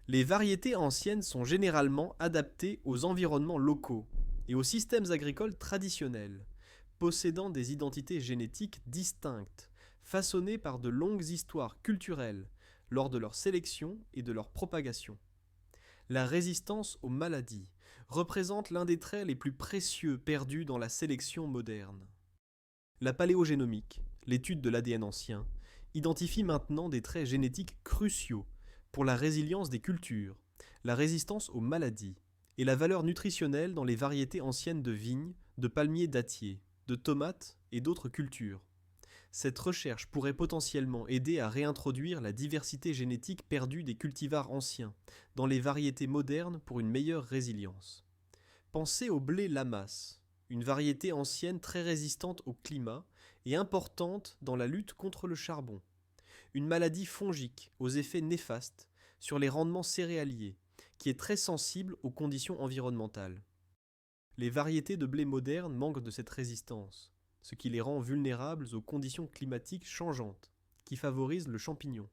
Les variétés anciennes sont généralement adaptées aux environnements locaux et aux systèmes agricoles traditionnels, possédant des identités génétiques distinctes, façonnées par de longues histoires culturelles lors de leur sélection et de leur propagation. La résistance aux maladies représente l'un des traits les plus précieux perdus dans la sélection moderne. La paléogénomique, l'étude de l'ADN ancien, identifie maintenant des traits génétiques cruciaux pour la résilience des cultures, la résistance aux maladies et la valeur nutritionnelle dans les variétés anciennes de vignes, de palmiers dattiers, de tomates et d'autres cultures. Cette recherche pourrait potentiellement aider à réintroduire la diversité génétique perdue des cultivars anciens dans les variétés modernes pour une meilleure résilience. Pensez au blé Lamas, une variété ancienne très résistante au climat et importante dans la lutte contre le charbon. Une maladie fongique aux effets néfastes sur les rendements céréaliers, qui est très sensible aux conditions environnementales. Les variétés de blé modernes manquent de cette résistance, ce qui les rend vulnérables aux conditions climatiques changeantes, qui favorisent le champignon.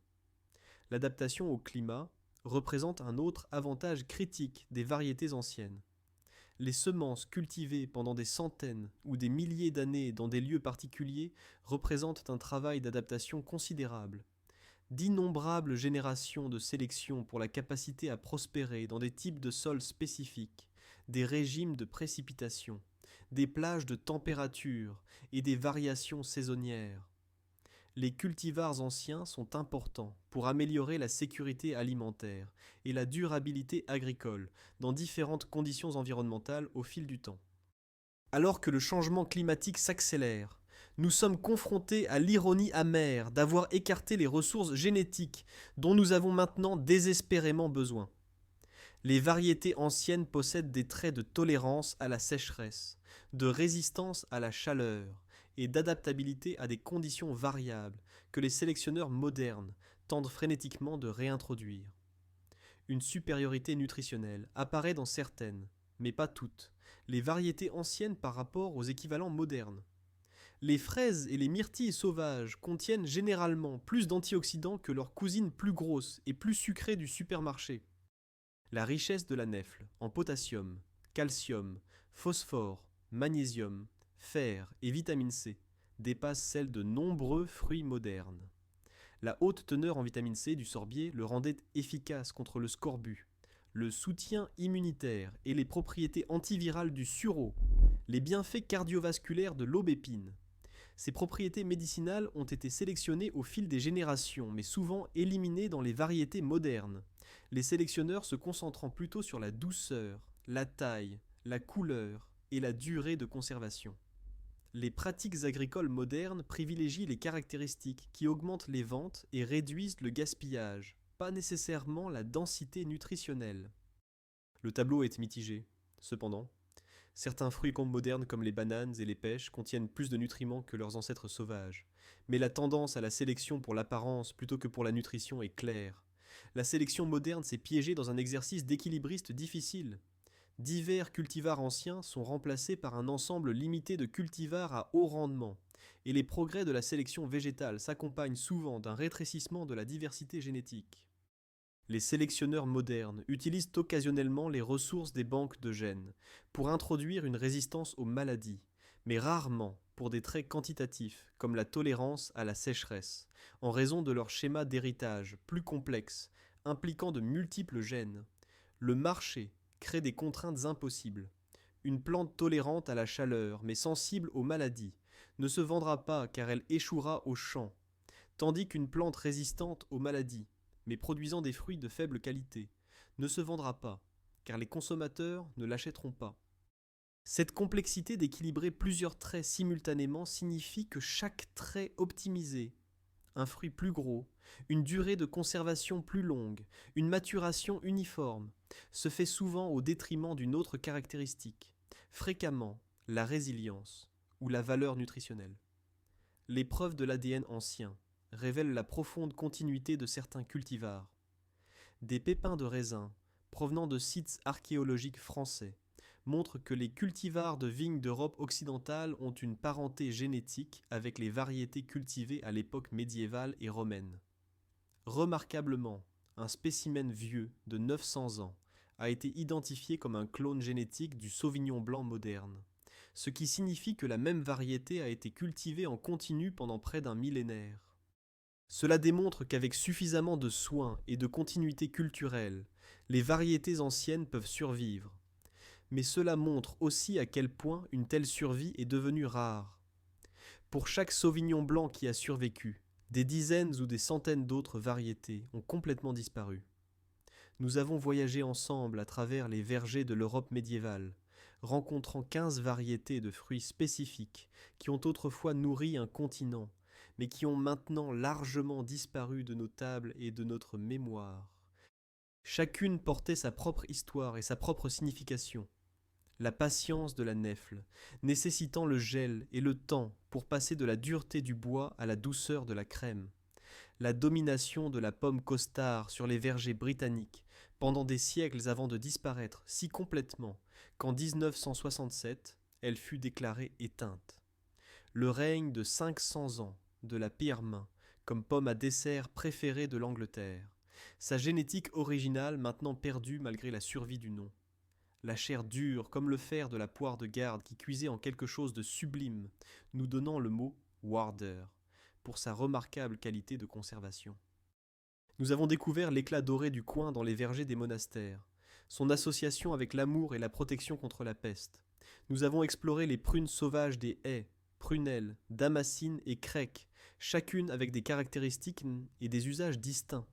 L'adaptation au climat représente un autre avantage critique des variétés anciennes. Les semences cultivées pendant des centaines ou des milliers d'années dans des lieux particuliers représentent un travail d'adaptation considérable. D'innombrables générations de sélection pour la capacité à prospérer dans des types de sols spécifiques, des régimes de précipitation, des plages de température et des variations saisonnières. Les cultivars anciens sont importants pour améliorer la sécurité alimentaire et la durabilité agricole dans différentes conditions environnementales au fil du temps. Alors que le changement climatique s'accélère, nous sommes confrontés à l'ironie amère d'avoir écarté les ressources génétiques dont nous avons maintenant désespérément besoin. Les variétés anciennes possèdent des traits de tolérance à la sécheresse, de résistance à la chaleur et d'adaptabilité à des conditions variables que les sélectionneurs modernes tentent frénétiquement de réintroduire. Une supériorité nutritionnelle apparaît dans certaines, mais pas toutes, les variétés anciennes par rapport aux équivalents modernes. Les fraises et les myrtilles sauvages contiennent généralement plus d'antioxydants que leurs cousines plus grosses et plus sucrées du supermarché. La richesse de la nèfle en potassium, calcium, phosphore, magnésium, fer et vitamine C dépasse celle de nombreux fruits modernes. La haute teneur en vitamine C du sorbier le rendait efficace contre le scorbut, le soutien immunitaire et les propriétés antivirales du sureau, les bienfaits cardiovasculaires de l'aubépine. Ces propriétés médicinales ont été sélectionnées au fil des générations, mais souvent éliminées dans les variétés modernes, les sélectionneurs se concentrant plutôt sur la douceur, la taille, la couleur et la durée de conservation. Les pratiques agricoles modernes privilégient les caractéristiques qui augmentent les ventes et réduisent le gaspillage, pas nécessairement la densité nutritionnelle. Le tableau est mitigé. Cependant, Certains fruits modernes comme les bananes et les pêches contiennent plus de nutriments que leurs ancêtres sauvages. Mais la tendance à la sélection pour l'apparence plutôt que pour la nutrition est claire. La sélection moderne s'est piégée dans un exercice d'équilibriste difficile. Divers cultivars anciens sont remplacés par un ensemble limité de cultivars à haut rendement, et les progrès de la sélection végétale s'accompagnent souvent d'un rétrécissement de la diversité génétique. Les sélectionneurs modernes utilisent occasionnellement les ressources des banques de gènes pour introduire une résistance aux maladies, mais rarement pour des traits quantitatifs comme la tolérance à la sécheresse, en raison de leur schéma d'héritage plus complexe, impliquant de multiples gènes. Le marché crée des contraintes impossibles. Une plante tolérante à la chaleur mais sensible aux maladies ne se vendra pas car elle échouera au champ, tandis qu'une plante résistante aux maladies mais produisant des fruits de faible qualité, ne se vendra pas, car les consommateurs ne l'achèteront pas. Cette complexité d'équilibrer plusieurs traits simultanément signifie que chaque trait optimisé, un fruit plus gros, une durée de conservation plus longue, une maturation uniforme, se fait souvent au détriment d'une autre caractéristique, fréquemment la résilience ou la valeur nutritionnelle. Les preuves de l'ADN ancien révèlent la profonde continuité de certains cultivars. Des pépins de raisin, provenant de sites archéologiques français, montrent que les cultivars de vignes d'Europe occidentale ont une parenté génétique avec les variétés cultivées à l'époque médiévale et romaine. Remarquablement, un spécimen vieux de 900 ans a été identifié comme un clone génétique du Sauvignon blanc moderne, ce qui signifie que la même variété a été cultivée en continu pendant près d'un millénaire. Cela démontre qu'avec suffisamment de soins et de continuité culturelle, les variétés anciennes peuvent survivre. Mais cela montre aussi à quel point une telle survie est devenue rare. Pour chaque Sauvignon blanc qui a survécu, des dizaines ou des centaines d'autres variétés ont complètement disparu. Nous avons voyagé ensemble à travers les vergers de l'Europe médiévale, rencontrant 15 variétés de fruits spécifiques qui ont autrefois nourri un continent, mais qui ont maintenant largement disparu de nos tables et de notre mémoire. Chacune portait sa propre histoire et sa propre signification. La patience de la nèfle, nécessitant le gel et le temps pour passer de la dureté du bois à la douceur de la crème. La domination de la pomme costard sur les vergers britanniques pendant des siècles avant de disparaître si complètement qu'en 1967, elle fut déclarée éteinte. Le règne de 500 ans de la Pearmain comme pomme à dessert préférée de l'Angleterre, sa génétique originale maintenant perdue malgré la survie du nom. La chair dure comme le fer de la poire de Garde qui cuisait en quelque chose de sublime, nous donnant le mot Warder pour sa remarquable qualité de conservation. Nous avons découvert l'éclat doré du coin dans les vergers des monastères, son association avec l'amour et la protection contre la peste. Nous avons exploré les prunes sauvages des haies, prunelles, damascines et crêques, chacune avec des caractéristiques et des usages distincts.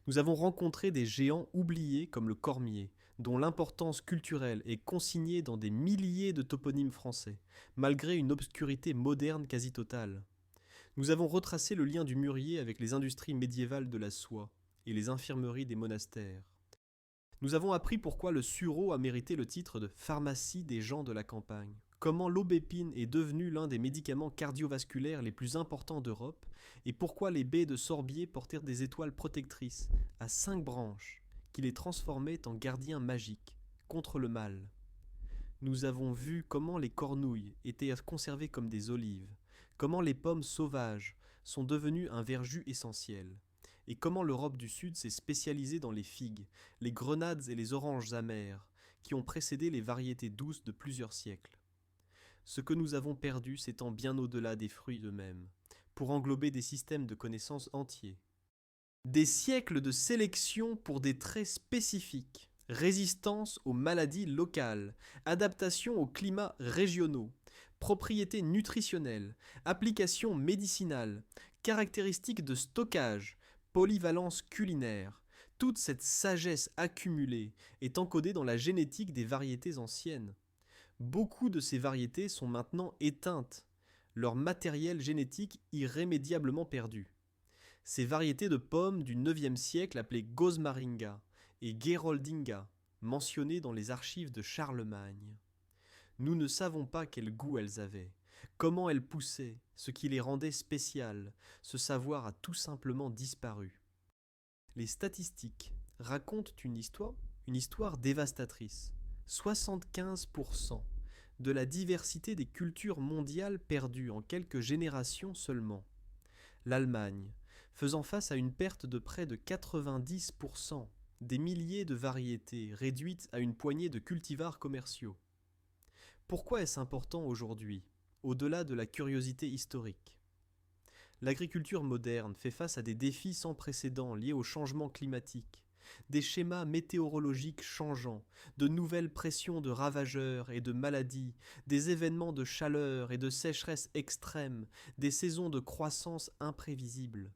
Nous avons rencontré des géants oubliés comme le cormier, dont l'importance culturelle est consignée dans des milliers de toponymes français, malgré une obscurité moderne quasi totale. Nous avons retracé le lien du mûrier avec les industries médiévales de la soie et les infirmeries des monastères. Nous avons appris pourquoi le sureau a mérité le titre de pharmacie des gens de la campagne, comment l'aubépine est devenue l'un des médicaments cardiovasculaires les plus importants d'Europe et pourquoi les baies de sorbier portèrent des étoiles protectrices à 5 branches qui les transformaient en gardiens magiques contre le mal. Nous avons vu comment les cornouilles étaient conservées comme des olives, comment les pommes sauvages sont devenues un verjus essentiel, et comment l'Europe du Sud s'est spécialisée dans les figues, les grenades et les oranges amères, qui ont précédé les variétés douces de plusieurs siècles. Ce que nous avons perdu s'étend bien au-delà des fruits eux-mêmes, pour englober des systèmes de connaissances entiers. Des siècles de sélection pour des traits spécifiques, résistance aux maladies locales, adaptation aux climats régionaux, propriétés nutritionnelles, applications médicinales, caractéristiques de stockage, polyvalence culinaire. Toute cette sagesse accumulée est encodée dans la génétique des variétés anciennes. Beaucoup de ces variétés sont maintenant éteintes, leur matériel génétique irrémédiablement perdu. Ces variétés de pommes du IXe siècle appelées Gosmaringa et Geroldinga, mentionnées dans les archives de Charlemagne. Nous ne savons pas quel goût elles avaient, comment elles poussaient, ce qui les rendait spéciales. Ce savoir a tout simplement disparu. Les statistiques racontent une histoire dévastatrice. 75% de la diversité des cultures mondiales perdues en quelques générations seulement. L'Allemagne, faisant face à une perte de près de 90%, des milliers de variétés réduites à une poignée de cultivars commerciaux. Pourquoi est-ce important aujourd'hui, au-delà de la curiosité historique ? L'agriculture moderne fait face à des défis sans précédent liés au changement climatique, des schémas météorologiques changeants, de nouvelles pressions de ravageurs et de maladies, des événements de chaleur et de sécheresse extrêmes, des saisons de croissance imprévisibles.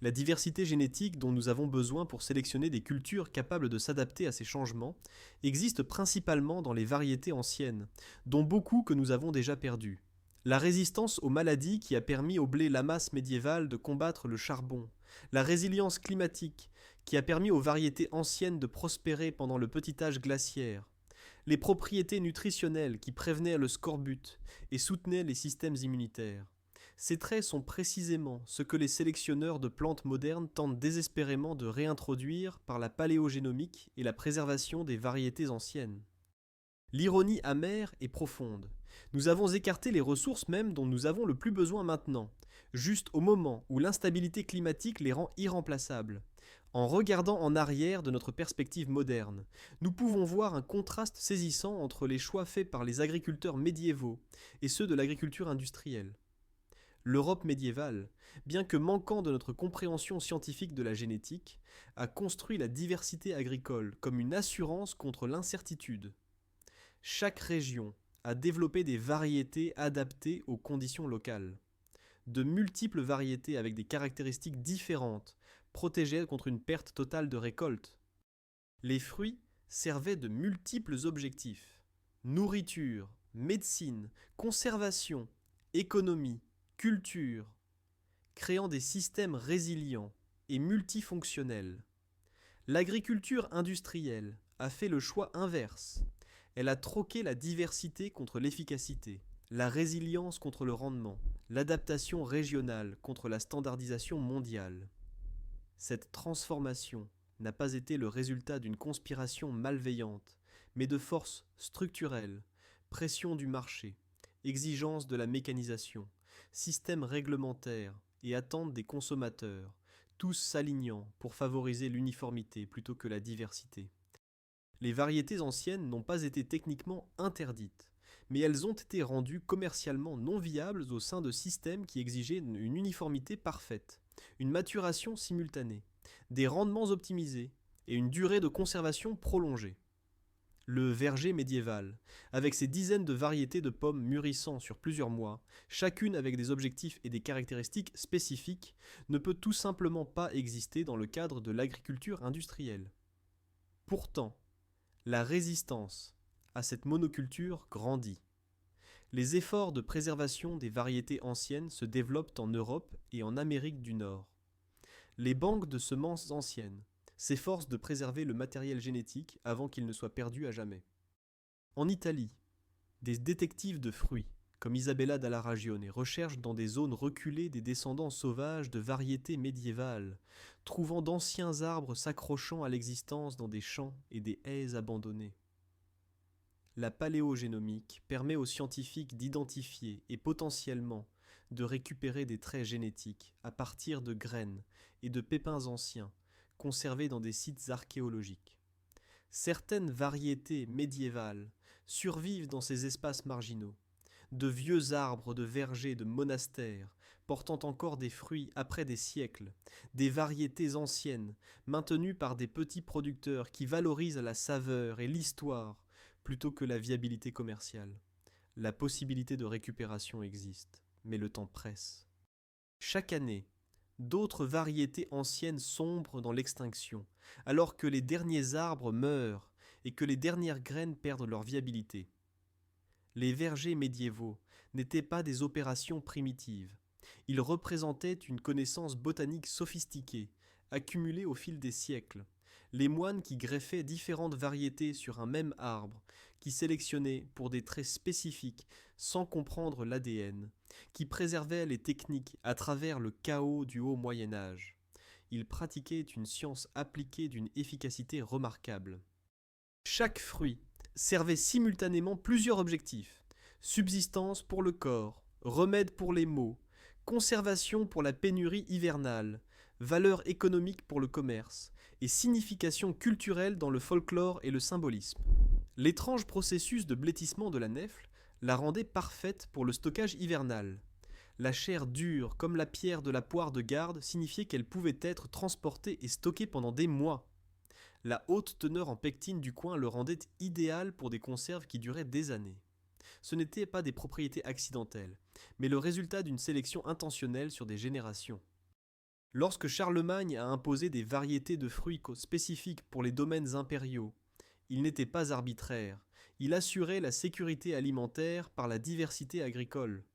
La diversité génétique dont nous avons besoin pour sélectionner des cultures capables de s'adapter à ces changements existe principalement dans les variétés anciennes, dont beaucoup que nous avons déjà perdues. La résistance aux maladies qui a permis au blé Lamas médiéval de combattre le charbon, la résilience climatique qui a permis aux variétés anciennes de prospérer pendant le petit âge glaciaire, les propriétés nutritionnelles qui prévenaient le scorbut et soutenaient les systèmes immunitaires. Ces traits sont précisément ce que les sélectionneurs de plantes modernes tentent désespérément de réintroduire par la paléogénomique et la préservation des variétés anciennes. L'ironie amère est profonde. Nous avons écarté les ressources même dont nous avons le plus besoin maintenant, juste au moment où l'instabilité climatique les rend irremplaçables. En regardant en arrière de notre perspective moderne, nous pouvons voir un contraste saisissant entre les choix faits par les agriculteurs médiévaux et ceux de l'agriculture industrielle. L'Europe médiévale, bien que manquant de notre compréhension scientifique de la génétique, a construit la diversité agricole comme une assurance contre l'incertitude. Chaque région a développé des variétés adaptées aux conditions locales. De multiples variétés avec des caractéristiques différentes protégeaient contre une perte totale de récolte. Les fruits servaient de multiples objectifs. Nourriture, médecine, conservation, économie, culture, créant des systèmes résilients et multifonctionnels. L'agriculture industrielle a fait le choix inverse. Elle a troqué la diversité contre l'efficacité, la résilience contre le rendement, l'adaptation régionale contre la standardisation mondiale. Cette transformation n'a pas été le résultat d'une conspiration malveillante, mais de forces structurelles, pression du marché, exigence de la mécanisation, système réglementaire et attentes des consommateurs, tous s'alignant pour favoriser l'uniformité plutôt que la diversité. Les variétés anciennes n'ont pas été techniquement interdites, mais elles ont été rendues commercialement non viables au sein de systèmes qui exigeaient une uniformité parfaite, une maturation simultanée, des rendements optimisés et une durée de conservation prolongée. Le verger médiéval, avec ses dizaines de variétés de pommes mûrissant sur plusieurs mois, chacune avec des objectifs et des caractéristiques spécifiques, ne peut tout simplement pas exister dans le cadre de l'agriculture industrielle. Pourtant, la résistance à cette monoculture grandit. Les efforts de préservation des variétés anciennes se développent en Europe et en Amérique du Nord. Les banques de semences anciennes s'efforcent de préserver le matériel génétique avant qu'il ne soit perdu à jamais. En Italie, des détectives de fruits, comme Isabella Dalla Ragione, recherchent dans des zones reculées des descendants sauvages de variétés médiévales, trouvant d'anciens arbres s'accrochant à l'existence dans des champs et des haies abandonnées. La paléogénomique permet aux scientifiques d'identifier et potentiellement de récupérer des traits génétiques à partir de graines et de pépins anciens conservés dans des sites archéologiques. Certaines variétés médiévales survivent dans ces espaces marginaux. De vieux arbres de vergers de monastères portant encore des fruits après des siècles, des variétés anciennes maintenues par des petits producteurs qui valorisent la saveur et l'histoire plutôt que la viabilité commerciale. La possibilité de récupération existe, mais le temps presse. Chaque année, d'autres variétés anciennes sombrent dans l'extinction, alors que les derniers arbres meurent et que les dernières graines perdent leur viabilité. Les vergers médiévaux n'étaient pas des opérations primitives. Ils représentaient une connaissance botanique sophistiquée, accumulée au fil des siècles. Les moines qui greffaient différentes variétés sur un même arbre, qui sélectionnaient pour des traits spécifiques sans comprendre l'ADN, qui préservaient les techniques à travers le chaos du haut Moyen Âge. Ils pratiquaient une science appliquée d'une efficacité remarquable. Chaque fruit servait simultanément plusieurs objectifs: subsistance pour le corps, remède pour les maux, conservation pour la pénurie hivernale, valeur économique pour le commerce, et signification culturelle dans le folklore et le symbolisme. L'étrange processus de blétissement de la nèfle la rendait parfaite pour le stockage hivernal. La chair dure comme la pierre de la poire de garde signifiait qu'elle pouvait être transportée et stockée pendant des mois. La haute teneur en pectine du coin le rendait idéal pour des conserves qui duraient des années. Ce n'étaient pas des propriétés accidentelles, mais le résultat d'une sélection intentionnelle sur des générations. Lorsque Charlemagne a imposé des variétés de fruits spécifiques pour les domaines impériaux, il n'était pas arbitraire, il assurait la sécurité alimentaire par la diversité agricole.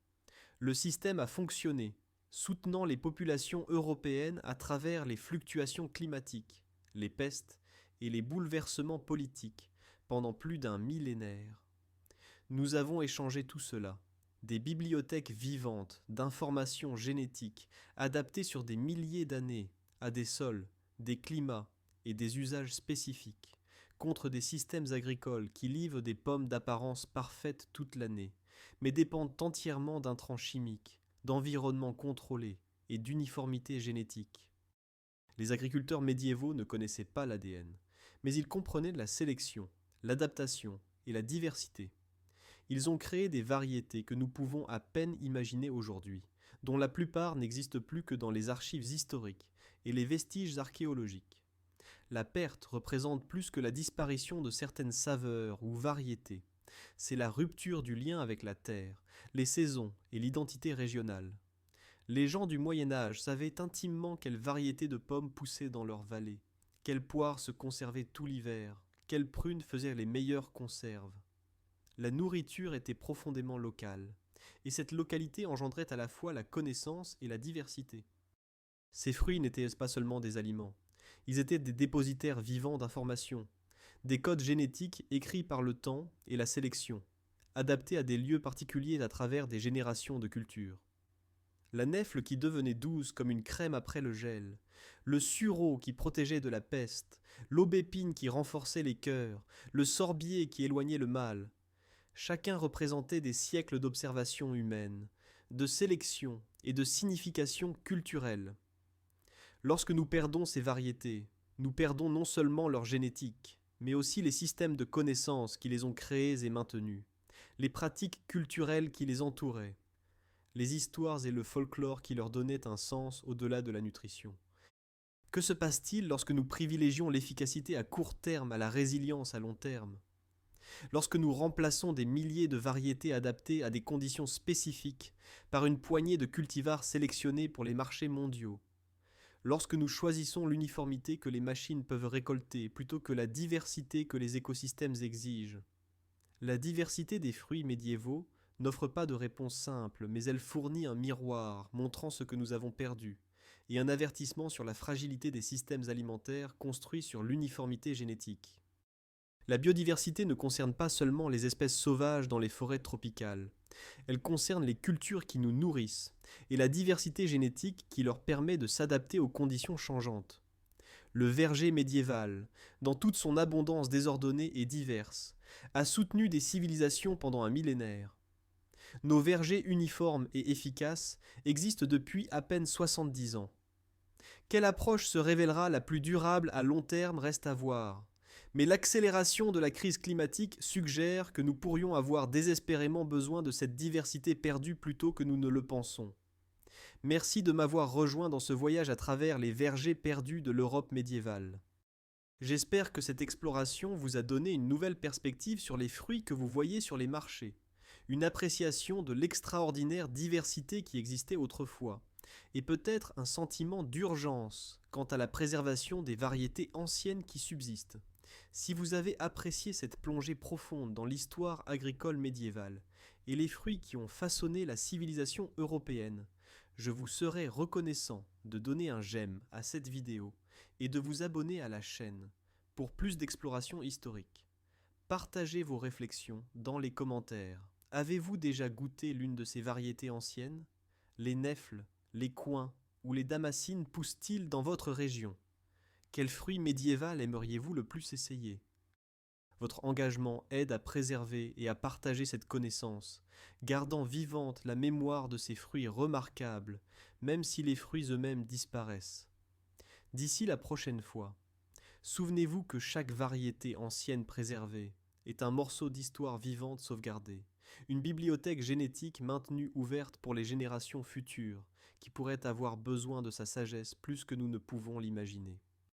Le système a fonctionné, soutenant les populations européennes à travers les fluctuations climatiques, les pestes et les bouleversements politiques pendant plus d'un millénaire. Nous avons échangé tout cela, des bibliothèques vivantes d'informations génétiques adaptées sur des milliers d'années à des sols, des climats et des usages spécifiques, contre des systèmes agricoles qui livrent des pommes d'apparence parfaite toute l'année, mais dépendent entièrement d'intrants chimiques, d'environnements contrôlés et d'uniformité génétique. Les agriculteurs médiévaux ne connaissaient pas l'ADN, mais ils comprenaient la sélection, l'adaptation et la diversité. Ils ont créé des variétés que nous pouvons à peine imaginer aujourd'hui, dont la plupart n'existent plus que dans les archives historiques et les vestiges archéologiques. La perte représente plus que la disparition de certaines saveurs ou variétés. C'est la rupture du lien avec la terre, les saisons et l'identité régionale. Les gens du Moyen Âge savaient intimement quelles variétés de pommes poussaient dans leurs vallées, quelles poires se conservaient tout l'hiver, quelles prunes faisaient les meilleures conserves. La nourriture était profondément locale, et cette localité engendrait à la fois la connaissance et la diversité. Ces fruits n'étaient pas seulement des aliments, ils étaient des dépositaires vivants d'informations, des codes génétiques écrits par le temps et la sélection, adaptés à des lieux particuliers à travers des générations de cultures. La nèfle qui devenait douce comme une crème après le gel, le sureau qui protégeait de la peste, l'aubépine qui renforçait les cœurs, le sorbier qui éloignait le mal, chacun représentait des siècles d'observation humaine, de sélection et de signification culturelle. Lorsque nous perdons ces variétés, nous perdons non seulement leur génétique, mais aussi les systèmes de connaissances qui les ont créées et maintenues, les pratiques culturelles qui les entouraient, les histoires et le folklore qui leur donnaient un sens au-delà de la nutrition. Que se passe-t-il lorsque nous privilégions l'efficacité à court terme à la résilience à long terme ? Lorsque nous remplaçons des milliers de variétés adaptées à des conditions spécifiques par une poignée de cultivars sélectionnés pour les marchés mondiaux, lorsque nous choisissons l'uniformité que les machines peuvent récolter plutôt que la diversité que les écosystèmes exigent. La diversité des fruits médiévaux n'offre pas de réponse simple, mais elle fournit un miroir montrant ce que nous avons perdu, et un avertissement sur la fragilité des systèmes alimentaires construits sur l'uniformité génétique. La biodiversité ne concerne pas seulement les espèces sauvages dans les forêts tropicales, elle concerne les cultures qui nous nourrissent et la diversité génétique qui leur permet de s'adapter aux conditions changeantes. Le verger médiéval, dans toute son abondance désordonnée et diverse, a soutenu des civilisations pendant un millénaire. Nos vergers uniformes et efficaces existent depuis à peine 70 ans. Quelle approche se révélera la plus durable à long terme reste à voir. Mais l'accélération de la crise climatique suggère que nous pourrions avoir désespérément besoin de cette diversité perdue plus tôt que nous ne le pensons. Merci de m'avoir rejoint dans ce voyage à travers les vergers perdus de l'Europe médiévale. J'espère que cette exploration vous a donné une nouvelle perspective sur les fruits que vous voyez sur les marchés, une appréciation de l'extraordinaire diversité qui existait autrefois, et peut-être un sentiment d'urgence quant à la préservation des variétés anciennes qui subsistent. Si vous avez apprécié cette plongée profonde dans l'histoire agricole médiévale et les fruits qui ont façonné la civilisation européenne, je vous serais reconnaissant de donner un j'aime à cette vidéo et de vous abonner à la chaîne Pour plus d'exploration historique, partagez vos réflexions dans les commentaires. Avez-vous déjà goûté l'une de ces variétés anciennes? Les nèfles, les coings ou les damascines poussent-ils dans votre région? Quel fruit médiéval aimeriez-vous le plus essayer? Votre engagement aide à préserver et à partager cette connaissance, gardant vivante la mémoire de ces fruits remarquables, même si les fruits eux-mêmes disparaissent. D'ici la prochaine fois, souvenez-vous que chaque variété ancienne préservée est un morceau d'histoire vivante sauvegardée, une bibliothèque génétique maintenue ouverte pour les générations futures qui pourraient avoir besoin de sa sagesse plus que nous ne pouvons l'imaginer.